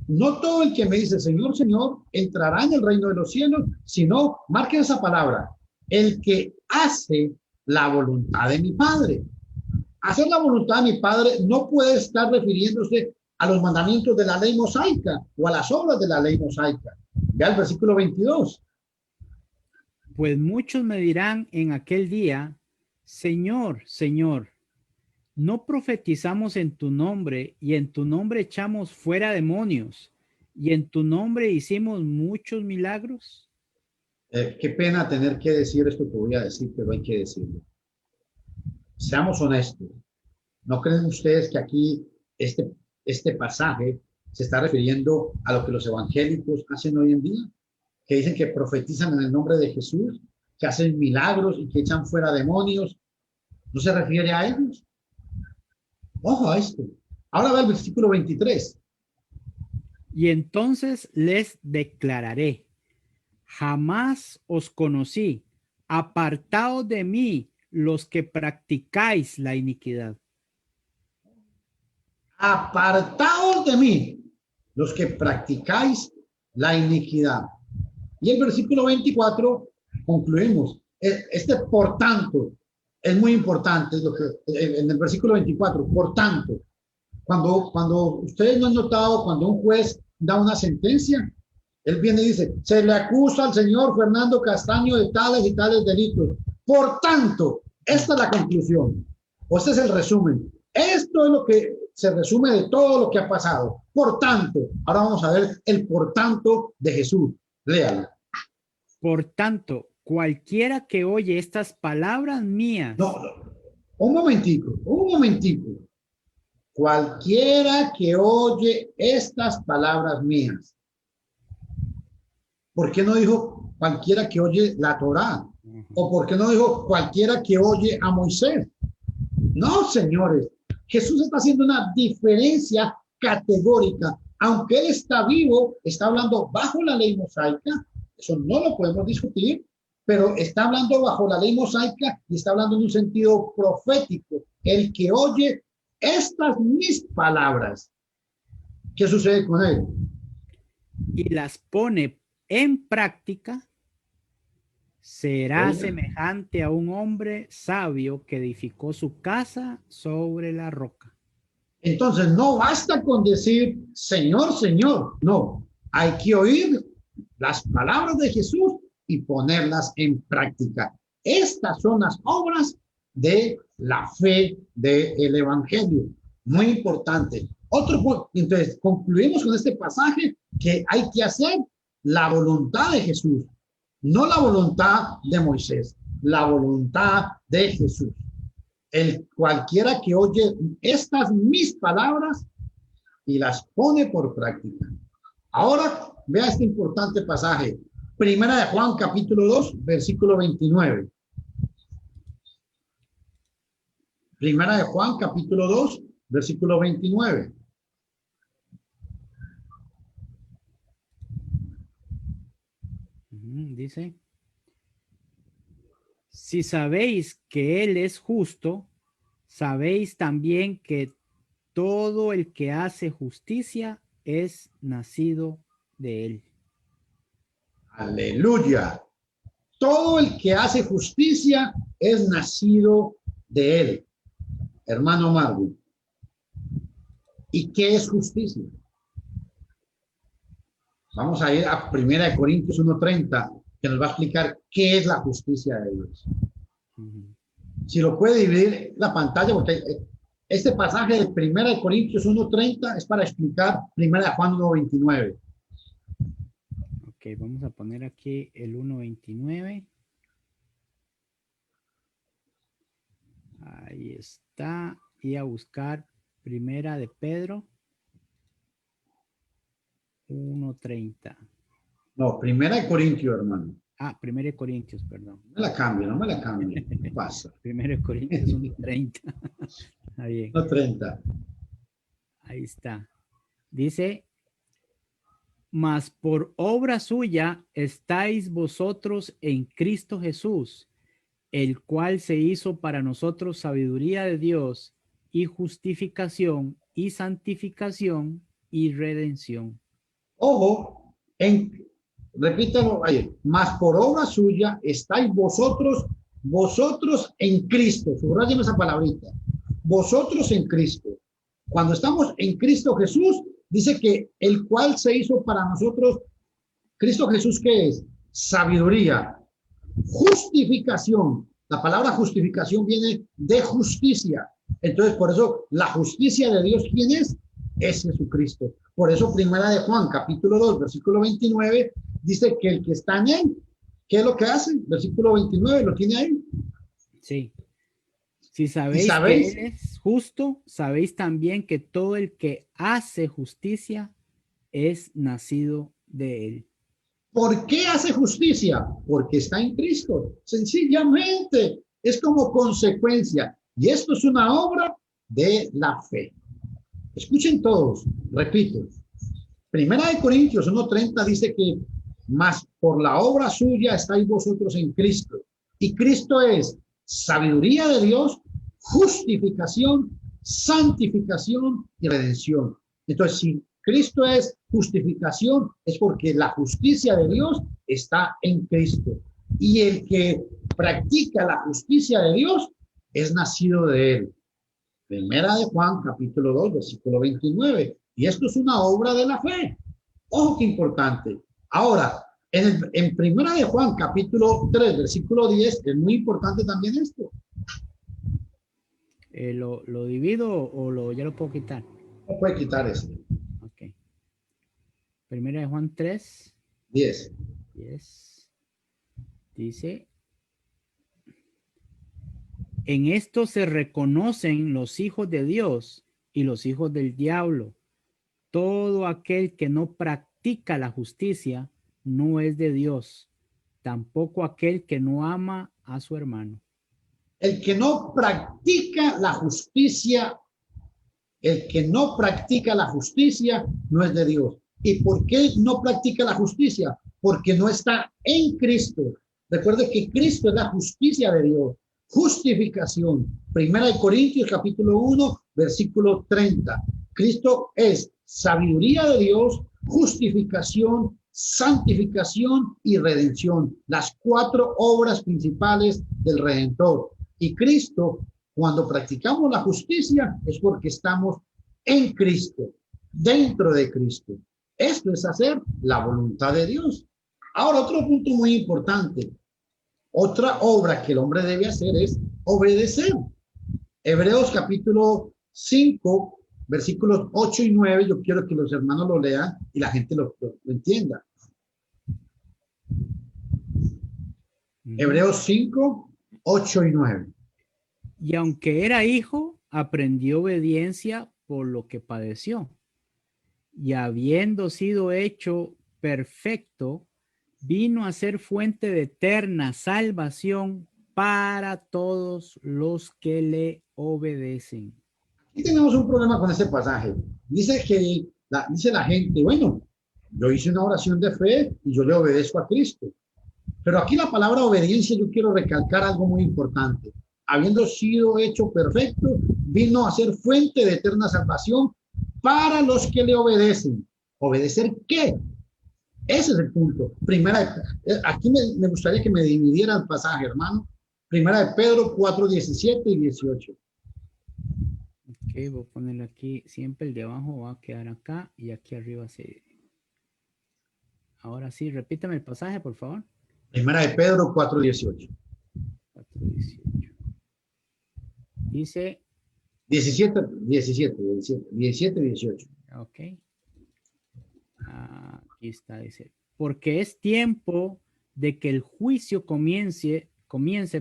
No todo el que me dice Señor, Señor, entrará en el reino de los cielos, sino, marquen esa palabra, el que hace la voluntad de mi Padre. Hacer la voluntad de mi Padre no puede estar refiriéndose a los mandamientos de la ley mosaica o a las obras de la ley mosaica. Vea el versículo 22. Pues muchos me dirán en aquel día, Señor, Señor, ¿no profetizamos en tu nombre y en tu nombre echamos fuera demonios y en tu nombre hicimos muchos milagros? Qué pena tener que decir esto que voy a decir, pero hay que decirlo. Seamos honestos. ¿No creen ustedes que aquí este pasaje se está refiriendo a lo que los evangélicos hacen hoy en día? Que dicen que profetizan en el nombre de Jesús, que hacen milagros y que echan fuera demonios. ¿No se refiere a ellos? Ojo a esto. Ahora va el versículo 23. Y entonces les declararé, jamás os conocí, apartaos de mí los que practicáis la iniquidad. Apartaos de mí los que practicáis la iniquidad. Y el versículo 24 concluimos. Por tanto, es muy importante lo que en el versículo 24, por tanto, cuando ustedes no han notado, cuando un juez da una sentencia, él viene y dice, se le acusa al señor Fernando Castaño de tales y tales delitos. Por tanto, esta es la conclusión, o este es el resumen. Esto es lo que se resume de todo lo que ha pasado. Por tanto, ahora vamos a ver el por tanto de Jesús. Léalo. Por tanto, cualquiera que oye estas palabras mías. No, un momentico. Cualquiera que oye estas palabras mías. ¿Por qué no dijo cualquiera que oye la Torá? ¿O por qué no dijo cualquiera que oye a Moisés? No, señores. Jesús está haciendo una diferencia categórica. Aunque él está vivo, está hablando bajo la ley mosaica. Eso no lo podemos discutir, pero está hablando bajo la ley mosaica y está hablando en un sentido profético. El que oye estas mis palabras, ¿qué sucede con él? Y las pone en práctica, será semejante a un hombre sabio que edificó su casa sobre la roca. Entonces, no basta con decir, Señor, Señor. No, hay que oír las palabras de Jesús y ponerlas en práctica. Estas son las obras de la fe del evangelio. Muy importante. Otro punto. Entonces, concluimos con este pasaje que hay que hacer la voluntad de Jesús, no la voluntad de Moisés, la voluntad de Jesús. El cualquiera que oye estas mis palabras y las pone por práctica. Ahora, vea este importante pasaje. Primera de Juan, capítulo 2, versículo 29. Primera de Juan, capítulo 2, versículo 29. Dice, si sabéis que Él es justo, sabéis también que todo el que hace justicia es nacido de Él. Aleluya. Todo el que hace justicia es nacido de Él. Hermano Marvin. ¿Y qué es justicia? Vamos a ir a 1 Corintios 1:30, que nos va a explicar qué es la justicia de Dios. Si lo puede dividir la pantalla, porque este pasaje de 1 Corintios 1:30 es para explicar 1 Juan 1:29. Ok, vamos a poner aquí el 1:29. Ahí está. Y a buscar Primera de Pedro 1:30. No, 1 Corintios, hermano. Ah, 1 Corintios, perdón. No me la cambie, no me la cambie. ¿Qué pasa? 1 Corintios 1:30. Está bien. 1:30. Ahí está. Dice, mas por obra suya estáis vosotros en Cristo Jesús, el cual se hizo para nosotros sabiduría de Dios y justificación y santificación y redención. Ojo, repítalo ahí, mas por obra suya estáis vosotros en Cristo. Subrayen esa palabrita. Vosotros en Cristo. Cuando estamos en Cristo Jesús, dice que el cual se hizo para nosotros, Cristo Jesús, ¿qué es? Sabiduría, justificación. La palabra justificación viene de justicia. Entonces, por eso, la justicia de Dios, ¿quién es? Es Jesucristo. Por eso, Primera de Juan, capítulo 2, versículo 29, dice que el que está en él, ¿qué es lo que hace? Versículo 29, ¿lo tiene ahí? Sí. Si sabéis que Él es justo, sabéis también que todo el que hace justicia es nacido de Él. ¿Por qué hace justicia? Porque está en Cristo. Sencillamente, es como consecuencia. Y esto es una obra de la fe. Escuchen todos, repito. Primera de Corintios 1:30 dice que más por la obra suya estáis vosotros en Cristo. Y Cristo es sabiduría de Dios, justificación, santificación y redención. Entonces, si Cristo es justificación, es porque la justicia de Dios está en Cristo. Y el que practica la justicia de Dios es nacido de Él. Primera de Juan, capítulo 2, versículo 29. Y esto es una obra de la fe. Ojo, qué importante. Ahora, en Primera de Juan, capítulo 3, versículo 10, es muy importante también esto. ¿Lo divido o ya lo puedo quitar? No puede quitar esto. Ok. Primera de Juan 3. 10. Dice, en esto se reconocen los hijos de Dios y los hijos del diablo. Todo aquel que no practica la justicia no es de Dios, tampoco aquel que no ama a su hermano. El que no practica la justicia, no es de Dios. ¿Y por qué no practica la justicia? Porque no está en Cristo. Recuerde que Cristo es la justicia de Dios. Justificación. Primera de Corintios, capítulo 1, versículo 30. Cristo es sabiduría de Dios, justificación, santificación y redención. Las 4 obras principales del Redentor. Y Cristo, cuando practicamos la justicia, es porque estamos en Cristo, dentro de Cristo. Esto es hacer la voluntad de Dios. Ahora, otro punto muy importante. Otra obra que el hombre debe hacer es obedecer. Hebreos capítulo 5, versículos 8 y 9. Yo quiero que los hermanos lo lean y la gente lo entienda. Ujú. Hebreos 5, 8 y 9. Y aunque era hijo, aprendió obediencia por lo que padeció. Y habiendo sido hecho perfecto, vino a ser fuente de eterna salvación para todos los que le obedecen. Aquí tenemos un problema con este pasaje. Dice la gente, bueno, yo hice una oración de fe y yo le obedezco a Cristo. Pero aquí la palabra obediencia, yo quiero recalcar algo muy importante. Habiendo sido hecho perfecto, vino a ser fuente de eterna salvación para los que le obedecen. ¿Obedecer qué? Ese es el punto. Aquí me gustaría que me dividiera el pasaje, hermano. Primera de Pedro 4, 17 y 18. Ok, voy a ponerlo aquí. Siempre el de abajo va a quedar acá y aquí arriba sí. Ahora sí, repítame el pasaje, por favor. Primera de Pedro 4, 18. 4:18. Dice, 17, 17, 17, 17, 18. ok, aquí está, dice, porque es tiempo de que el juicio comience,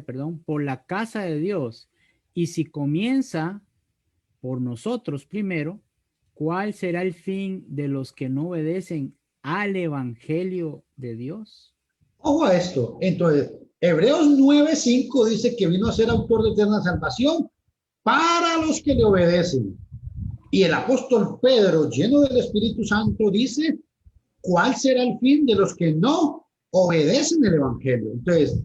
perdón, por la casa de Dios. Y si comienza por nosotros primero, ¿cuál será el fin de los que no obedecen al evangelio de Dios? Ojo a esto. Entonces, Hebreos 9:5 dice que vino a ser autor de eterna salvación para los que le obedecen. Y el apóstol Pedro, lleno del Espíritu Santo, dice, ¿cuál será el fin de los que no obedecen el Evangelio? Entonces,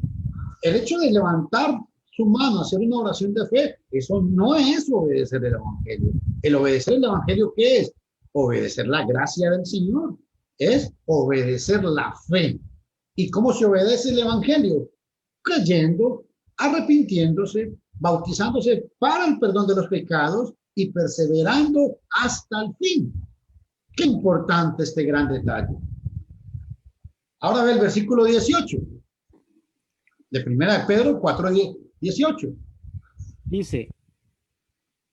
el hecho de levantar su mano, hacer una oración de fe, eso no es obedecer el Evangelio. El obedecer el Evangelio, ¿qué es? Obedecer la gracia del Señor. Es obedecer la fe. ¿Y cómo se obedece el Evangelio? Creyendo, arrepintiéndose, bautizándose para el perdón de los pecados y perseverando hasta el fin. Qué importante este gran detalle. Ahora ve el versículo 18 de Primera de Pedro 4, 18. Dice,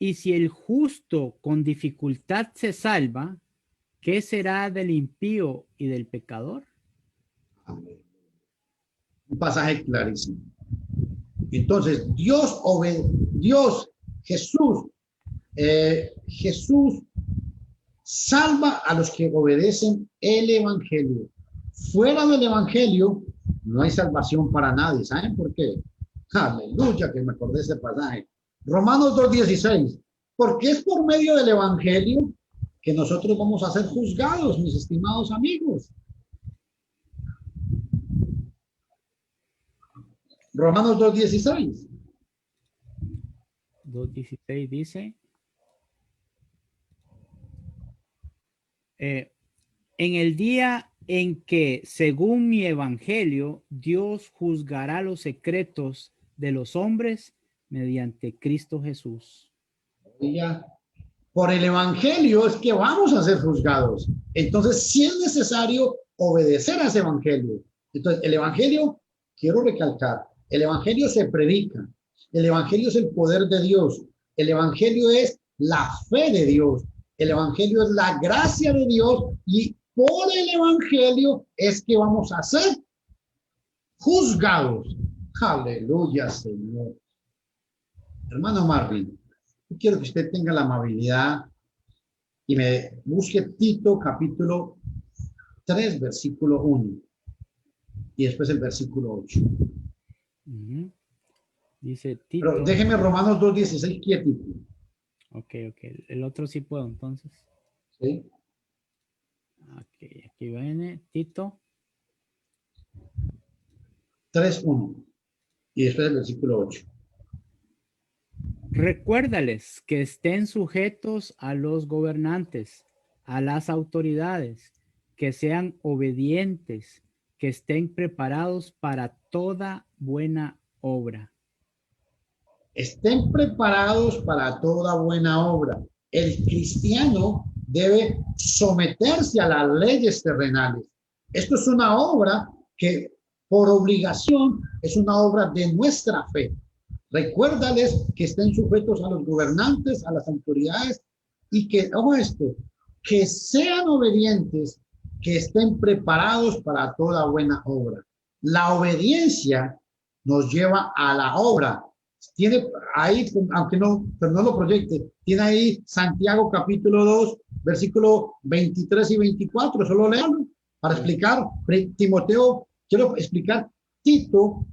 y si el justo con dificultad se salva, ¿qué será del impío y del pecador? Un pasaje clarísimo. Entonces, Dios, Jesús, Jesús salva a los que obedecen el Evangelio. Fuera del Evangelio no hay salvación para nadie. ¿Saben por qué? Aleluya, que me acordé de ese pasaje. Romanos 2:16. Porque es por medio del Evangelio que nosotros vamos a ser juzgados, mis estimados amigos. Romanos 2:16. 2:16 dice, en el día en que, según mi evangelio, Dios juzgará los secretos de los hombres mediante Cristo Jesús. Y ya, por el Evangelio es que vamos a ser juzgados. Entonces, sí es necesario obedecer a ese Evangelio. Entonces, el Evangelio, quiero recalcar, el Evangelio se predica. El Evangelio es el poder de Dios. El Evangelio es la fe de Dios. El Evangelio es la gracia de Dios y por el Evangelio es que vamos a ser juzgados. Aleluya, Señor. Hermano Marvin, quiero que usted tenga la amabilidad y me busque Tito capítulo 3, versículo 1 y después el versículo 8. Dice Tito. Pero déjeme Romanos 2:16 quietito. Ok. El otro sí puedo entonces. ¿Sí? Ok, aquí viene Tito 3:1 y después el versículo 8. Recuérdales que estén sujetos a los gobernantes, a las autoridades, que sean obedientes, que estén preparados para toda buena obra. Estén preparados para toda buena obra. El cristiano debe someterse a las leyes terrenales. Esto es una obra que por obligación es una obra de nuestra fe. Recuérdales que estén sujetos a los gobernantes, a las autoridades y que, ojo esto, que sean obedientes, que estén preparados para toda buena obra. La obediencia nos lleva a la obra. Tiene ahí, aunque no, pero no lo proyecte, tiene ahí Santiago capítulo 2, versículo 23 y 24, solo léalo para explicar. Timoteo, quiero explicar Tito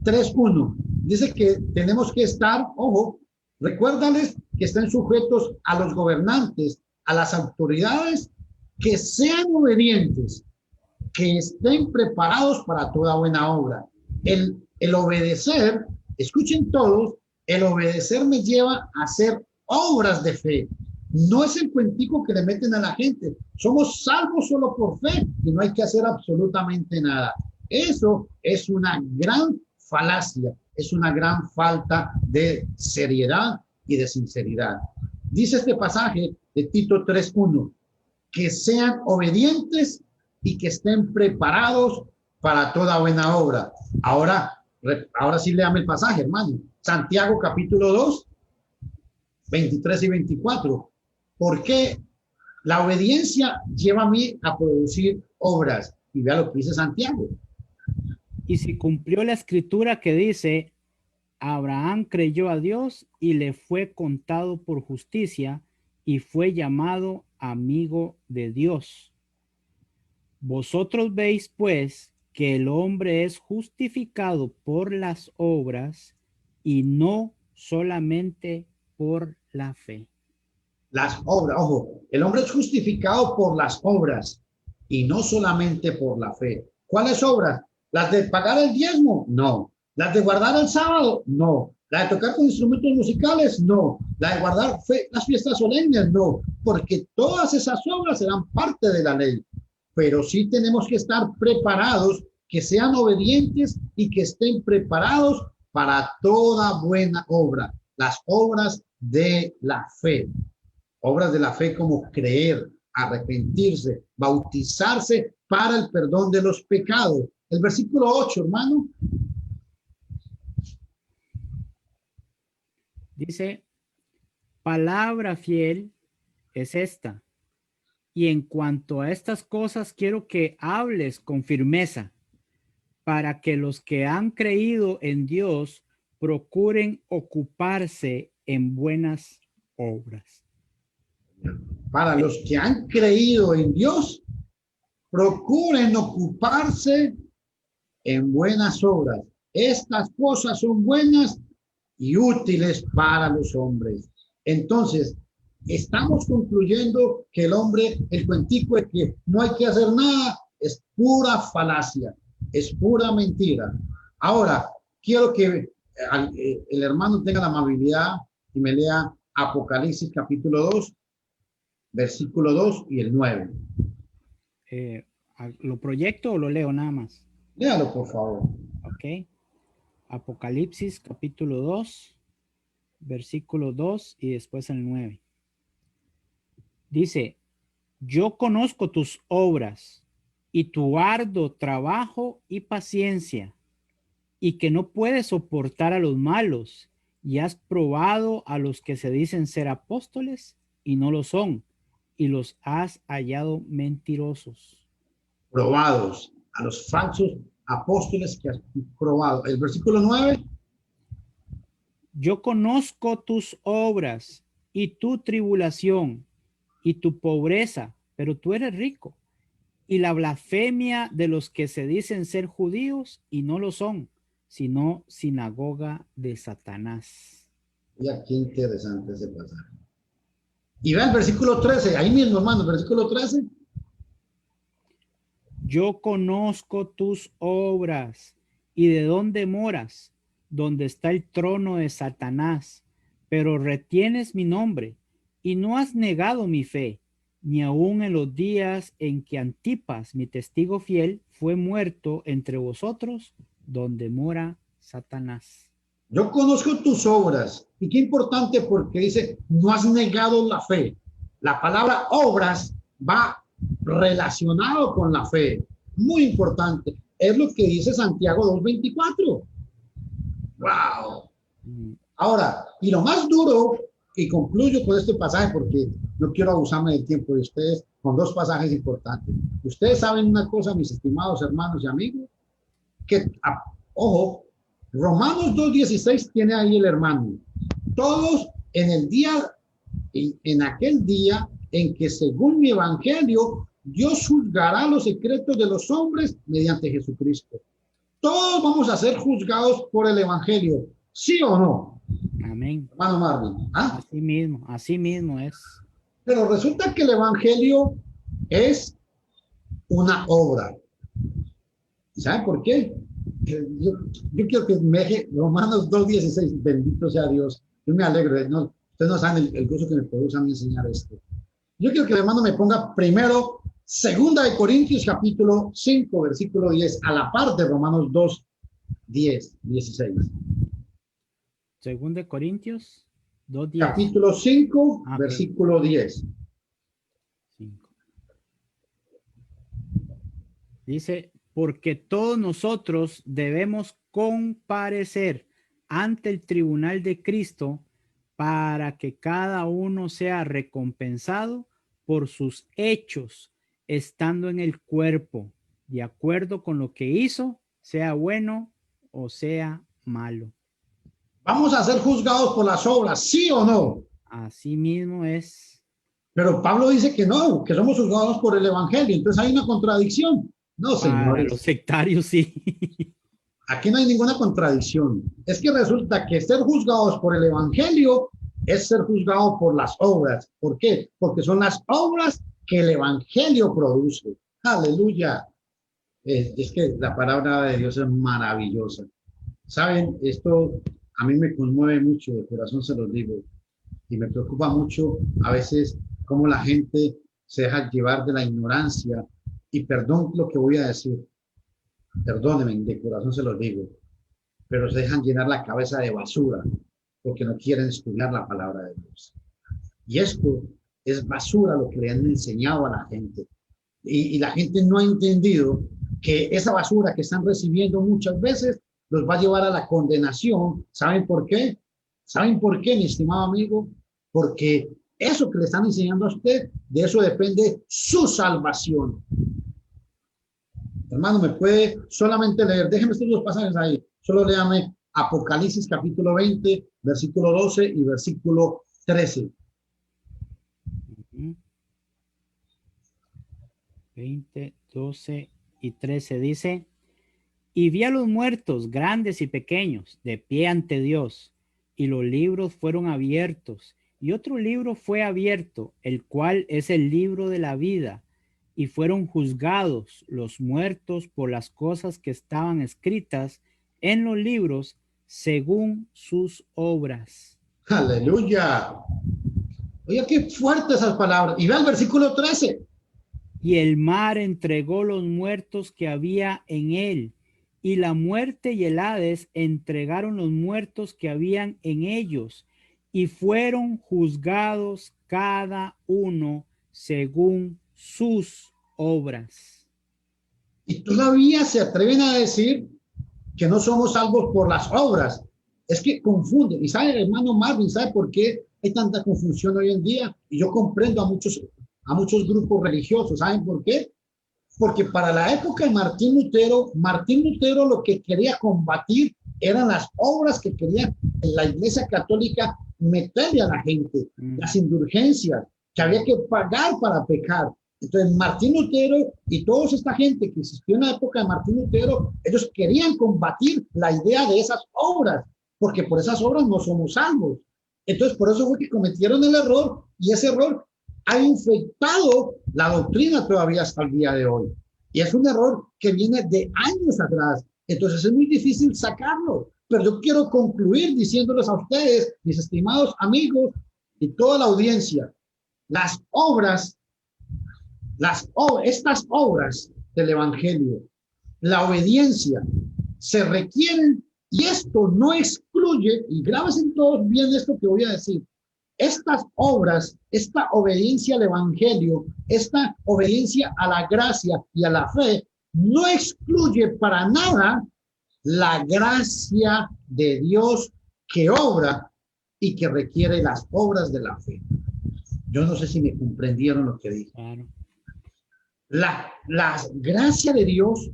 3:1. Dice que tenemos que estar, ojo, recuérdales que estén sujetos a los gobernantes, a las autoridades, que sean obedientes, que estén preparados para toda buena obra. El obedecer, escuchen todos, el obedecer me lleva a hacer obras de fe. No es el cuentico que le meten a la gente. Somos salvos solo por fe y no hay que hacer absolutamente nada. Eso es una gran falacia, es una gran falta de seriedad y de sinceridad. Dice este pasaje de Tito 3:1, que sean obedientes y que estén preparados para toda buena obra. Ahora sí léame el pasaje, hermano. Santiago capítulo 2, 23 y 24. ¿Por qué la obediencia lleva a mí a producir obras? Y vea lo que dice Santiago. Y se cumplió la escritura que dice, Abraham creyó a Dios y le fue contado por justicia y fue llamado amigo de Dios. Vosotros veis pues que el hombre es justificado por las obras y no solamente por la fe. Las obras, ojo, el hombre es justificado por las obras y no solamente por la fe. ¿Cuáles obras? ¿Las de pagar el diezmo? No. ¿Las de guardar el sábado? No. ¿La de tocar con instrumentos musicales? No. ¿La de guardar las fiestas solemnes? No. Porque todas esas obras serán parte de la ley. Pero sí tenemos que estar preparados, que sean obedientes y que estén preparados para toda buena obra. Las obras de la fe. Obras de la fe como creer, arrepentirse, bautizarse para el perdón de los pecados. El versículo 8, hermano. Dice, palabra fiel es esta. Y en cuanto a estas cosas quiero que hables con firmeza para que los que han creído en Dios procuren ocuparse en buenas obras. Para los que han creído en Dios, procuren ocuparse en buenas obras. Estas cosas son buenas y útiles para los hombres. Entonces, estamos concluyendo que el hombre, el cuentico de que no hay que hacer nada, es pura falacia, es pura mentira. Ahora, quiero que el hermano tenga la amabilidad y me lea Apocalipsis capítulo 2, versículo 2 y el 9. ¿Lo proyecto o lo leo nada más? Léalo, por favor. Ok. Apocalipsis capítulo 2, versículo 2 y después el 9. Dice, yo conozco tus obras y tu arduo trabajo y paciencia, y que no puedes soportar a los malos, y has probado a los que se dicen ser apóstoles y no lo son, y los has hallado mentirosos. Probados, a los falsos apóstoles que has probado. El versículo 9. Yo conozco tus obras y tu tribulación y tu pobreza, pero tú eres rico, y la blasfemia de los que se dicen ser judíos y no lo son, sino sinagoga de Satanás. Mira qué interesante ese pasaje. Y ve el versículo 13, ahí mismo, hermano, versículo 13. Yo conozco tus obras y de dónde moras, donde está el trono de Satanás, pero retienes mi nombre y no has negado mi fe, ni aun en los días en que Antipas, mi testigo fiel, fue muerto entre vosotros, donde mora Satanás. Yo conozco tus obras. Y qué importante porque dice, no has negado la fe. La palabra obras va relacionado con la fe. Muy importante. Es lo que dice Santiago 2:24. ¡Wow! Ahora, y lo más duro, y concluyo con este pasaje porque no quiero abusarme del tiempo de ustedes, con dos pasajes importantes. Ustedes saben una cosa, mis estimados hermanos y amigos, que, ojo, Romanos 2:16 tiene ahí el hermano. Todos en el día, en aquel día en que según mi evangelio, Dios juzgará los secretos de los hombres mediante Jesucristo. Todos vamos a ser juzgados por el evangelio, ¿sí o no? Amén. Hermano Marvin. ¿Ah? Así mismo es. Pero resulta que el evangelio es una obra. ¿Sabe por qué? Yo quiero que me deje Romanos 2:16, bendito sea Dios. Yo me alegro. No, ustedes no saben el gozo que me produce a mí enseñar esto. Yo quiero que el hermano me ponga primero 2 Corintios capítulo 5, versículo 10, a la par de Romanos 2:16. 2 Corintios 2:10. Capítulo 5, Okay. versículo 10. 5. Dice, porque todos nosotros debemos comparecer ante el tribunal de Cristo para que cada uno sea recompensado por sus hechos, estando en el cuerpo, de acuerdo con lo que hizo, sea bueno o sea malo. Vamos a ser juzgados por las obras, ¿sí o no? Así mismo es. Pero Pablo dice que no, que somos juzgados por el evangelio. Entonces hay una contradicción. No, Para señores. los sectarios, sí. Aquí no hay ninguna contradicción. Es que resulta que ser juzgados por el evangelio es ser juzgados por las obras. ¿Por qué? Porque son las obras que el evangelio produce. Aleluya. Es que la palabra de Dios es maravillosa. Saben, esto a mí me conmueve mucho, de corazón se los digo, y me preocupa mucho a veces cómo la gente se deja llevar de la ignorancia, y perdón lo que voy a decir, perdónenme, de corazón se los digo, pero se dejan llenar la cabeza de basura porque no quieren estudiar la palabra de Dios. Y esto es basura lo que le han enseñado a la gente. Y la gente no ha entendido que esa basura que están recibiendo muchas veces los va a llevar a la condenación. ¿Saben por qué? ¿Saben por qué, mi estimado amigo? Porque eso que le están enseñando a usted, de eso depende su salvación. Hermano, ¿me puede solamente leer? Déjeme estos dos pasajes ahí. Solo léame Apocalipsis capítulo 20, versículo 12 y versículo 13. 20, 12 y 13 dice, y vi a los muertos, grandes y pequeños, de pie ante Dios, y los libros fueron abiertos, y otro libro fue abierto, el cual es el libro de la vida, y fueron juzgados los muertos por las cosas que estaban escritas en los libros según sus obras. Aleluya. Oiga, qué fuerte esas palabras. Y ve el versículo 13. Y el mar entregó los muertos que había en él, y la muerte y el Hades entregaron los muertos que habían en ellos, y fueron juzgados cada uno según sus obras. Y todavía se atreven a decir que no somos salvos por las obras. Es que confunden. Y sabe, hermano Marvin, ¿sabe por qué hay tanta confusión hoy en día? Y yo comprendo a muchos grupos religiosos. ¿Saben por qué? Porque para la época de Martín Lutero lo que quería combatir eran las obras que quería la Iglesia Católica meterle a la gente, las indulgencias, que había que pagar para pecar. Entonces Martín Lutero y toda esta gente que existió en la época de Martín Lutero, ellos querían combatir la idea de esas obras, porque por esas obras no somos salvos. Entonces por eso fue que cometieron el error, y ese error ha infectado la doctrina todavía hasta el día de hoy. Y es un error que viene de años atrás. Entonces es muy difícil sacarlo. Pero yo quiero concluir diciéndoles a ustedes, mis estimados amigos y toda la audiencia, estas obras del Evangelio, la obediencia, se requieren, y esto no excluye, y grábense todos bien esto que voy a decir, estas obras, esta obediencia al evangelio, esta obediencia a la gracia y a la fe, no excluye para nada la gracia de Dios que obra y que requiere las obras de la fe. Yo no sé si me comprendieron lo que dije. Claro. La gracia de Dios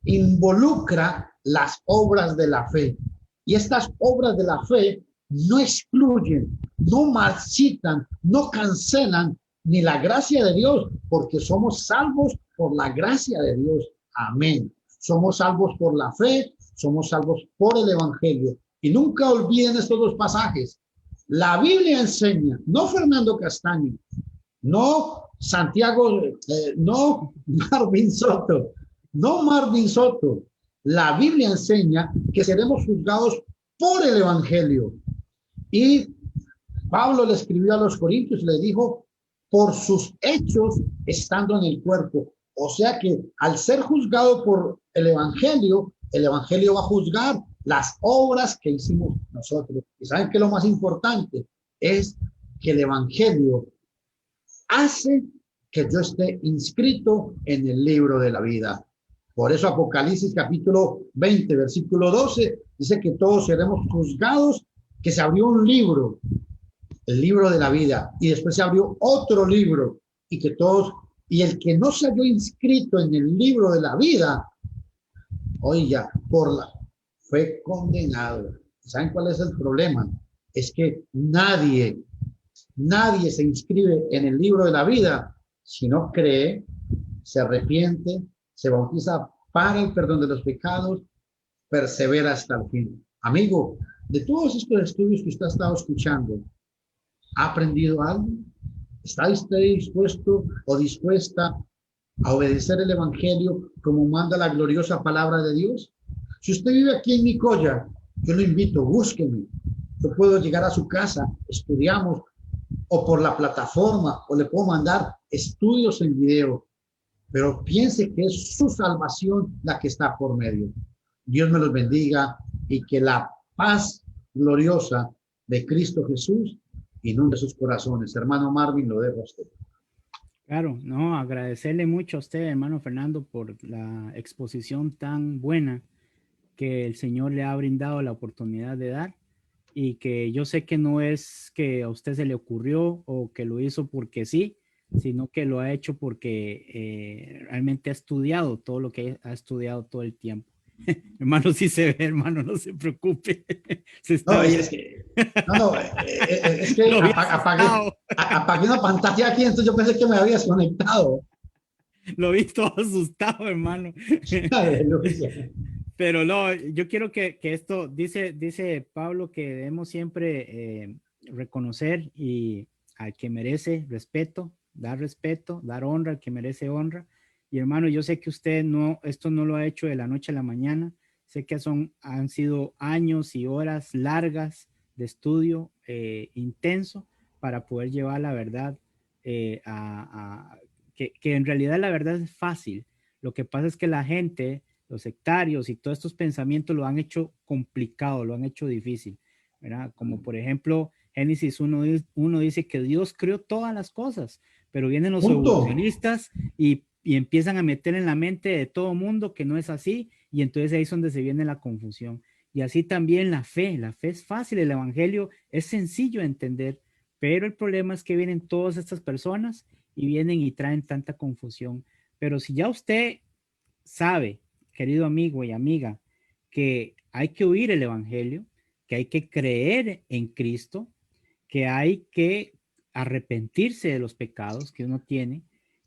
involucra las obras de la fe. Y estas obras de la fe no excluyen, no marchitan, no cancelan ni la gracia de Dios, porque somos salvos por la gracia de Dios. Amén. Somos salvos por la fe, somos salvos por el Evangelio. Y nunca olviden estos dos pasajes. La Biblia enseña, no Fernando Castaño, no Santiago, no Marvin Soto, no Marvin Soto. La Biblia enseña que seremos juzgados por el Evangelio. Y Pablo le escribió a los Corintios y le dijo, por sus hechos estando en el cuerpo. O sea que al ser juzgado por el Evangelio va a juzgar las obras que hicimos nosotros. Y saben que lo más importante es que el Evangelio hace que yo esté inscrito en el libro de la vida. Por eso Apocalipsis capítulo 20, versículo 12, dice que todos seremos juzgados, que se abrió un libro, el libro de la vida, y después se abrió otro libro, y que todos, y el que no se halló inscrito en el libro de la vida, oiga, fue condenado. ¿Saben cuál es el problema? Es que nadie se inscribe en el libro de la vida si no cree, se arrepiente, se bautiza para el perdón de los pecados, persevera hasta el fin. Amigo, de todos estos estudios que usted ha estado escuchando, ¿ha aprendido algo? ¿Está usted dispuesto o dispuesta a obedecer el Evangelio como manda la gloriosa palabra de Dios? Si usted vive aquí en Nicoya, yo lo invito, búsqueme. Yo puedo llegar a su casa, estudiamos, o por la plataforma, o le puedo mandar estudios en video, pero piense que es su salvación la que está por medio. Dios me los bendiga y que la paz gloriosa de Cristo Jesús inunde sus corazones. Hermano Marvin, lo dejo a usted. Claro, no, agradecerle mucho a usted, hermano Fernando, por la exposición tan buena que el Señor le ha brindado la oportunidad de dar, y que yo sé que no es que a usted se le ocurrió o que lo hizo porque sí, sino que lo ha hecho porque realmente ha estudiado todo lo que ha estudiado todo el tiempo. Hermano, sí se ve, hermano, no se preocupe. Se está No, viendo. es que Lo vi apagué, asustado. apagué una pantalla aquí, entonces yo pensé que me había desconectado. Lo vi todo asustado, hermano. Aleluya. Pero no, yo quiero que esto, dice Pablo, que debemos siempre reconocer y al que merece respeto, dar honra al que merece honra. Y hermano, yo sé que usted esto no lo ha hecho de la noche a la mañana. Sé que han sido años y horas largas de estudio intenso para poder llevar la verdad que en realidad la verdad es fácil. Lo que pasa es que la gente, los sectarios y todos estos pensamientos lo han hecho complicado, lo han hecho difícil, ¿verdad? Como por ejemplo, Génesis 1 dice que Dios creó todas las cosas, pero vienen los Punto. evolucionistas y empiezan a meter en la mente de todo mundo que no es así, y entonces ahí es donde se viene la confusión. Y así también la fe es fácil, el evangelio es sencillo de entender, pero el problema es que vienen todas estas personas y vienen y traen tanta confusión. Pero si ya usted sabe, querido amigo y amiga, que hay que oír el evangelio, que hay que creer en Cristo, que hay que arrepentirse de los pecados que uno tiene,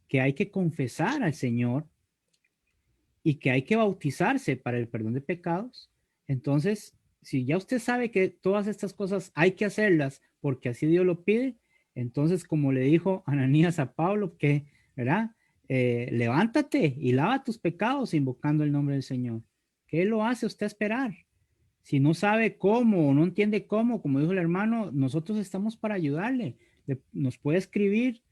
que hay que confesar al Señor y que hay que bautizarse para el perdón de pecados. Entonces, si ya usted sabe que todas estas cosas hay que hacerlas porque así Dios lo pide, entonces como le dijo Ananías a Pablo, que, ¿verdad? Levántate y lava tus pecados invocando el nombre del Señor. ¿Qué lo hace usted esperar? Si no sabe cómo o no entiende cómo, como dijo el hermano, nosotros estamos para ayudarle. Nos puede escribir,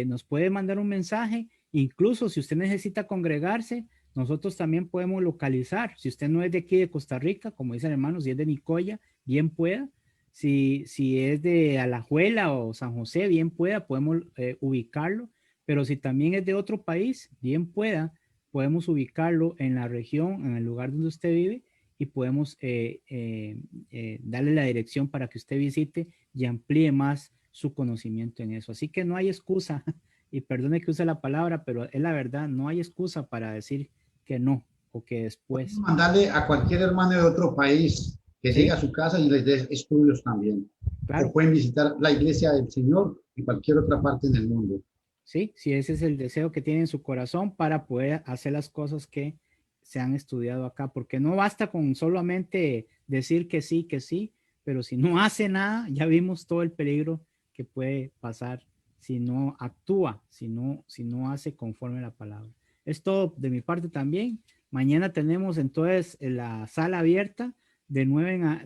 nos puede mandar un mensaje, incluso si usted necesita congregarse, nosotros también podemos localizar. Si usted no es de aquí de Costa Rica, como dice el hermano, si es de Nicoya, bien pueda. Si es de Alajuela o San José, bien pueda, podemos ubicarlo. Pero si también es de otro país, bien pueda, podemos ubicarlo en la región, en el lugar donde usted vive, y podemos darle la dirección para que usted visite y amplíe más su conocimiento en eso. Así que no hay excusa, y perdone que use la palabra, pero es la verdad, no hay excusa para decir que no o que después. Mandarle a cualquier hermano de otro país que llegue Sí, a su casa y les dé estudios también. O claro. pueden visitar la iglesia del Señor en cualquier otra parte en el mundo. Sí, sí, ese es el deseo que tiene en su corazón para poder hacer las cosas que se han estudiado acá, porque no basta con solamente decir que sí, pero si no hace nada, ya vimos todo el peligro que puede pasar si no actúa, si no hace conforme a la palabra. Es todo de mi parte también. Mañana tenemos entonces la sala abierta de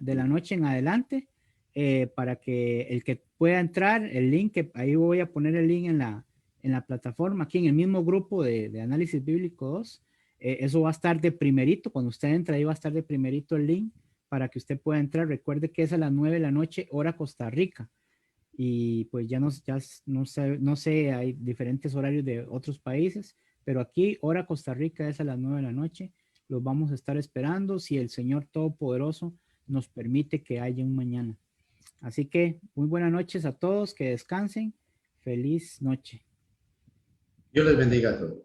de la noche en adelante, para que el que pueda entrar, el link, que ahí voy a poner el link en la plataforma, aquí en el mismo grupo de Análisis Bíblico 2. Eso va a estar de primerito, cuando usted entra ahí va a estar de primerito el link para que usted pueda entrar. Recuerde que es a las 9 de la noche, hora Costa Rica. Y pues ya no sé, hay diferentes horarios de otros países, pero aquí, hora Costa Rica, es a las 9 de la noche. Los vamos a estar esperando si el Señor Todopoderoso nos permite que haya un mañana. Así que muy buenas noches a todos, que descansen. Feliz noche. Dios les bendiga a todos.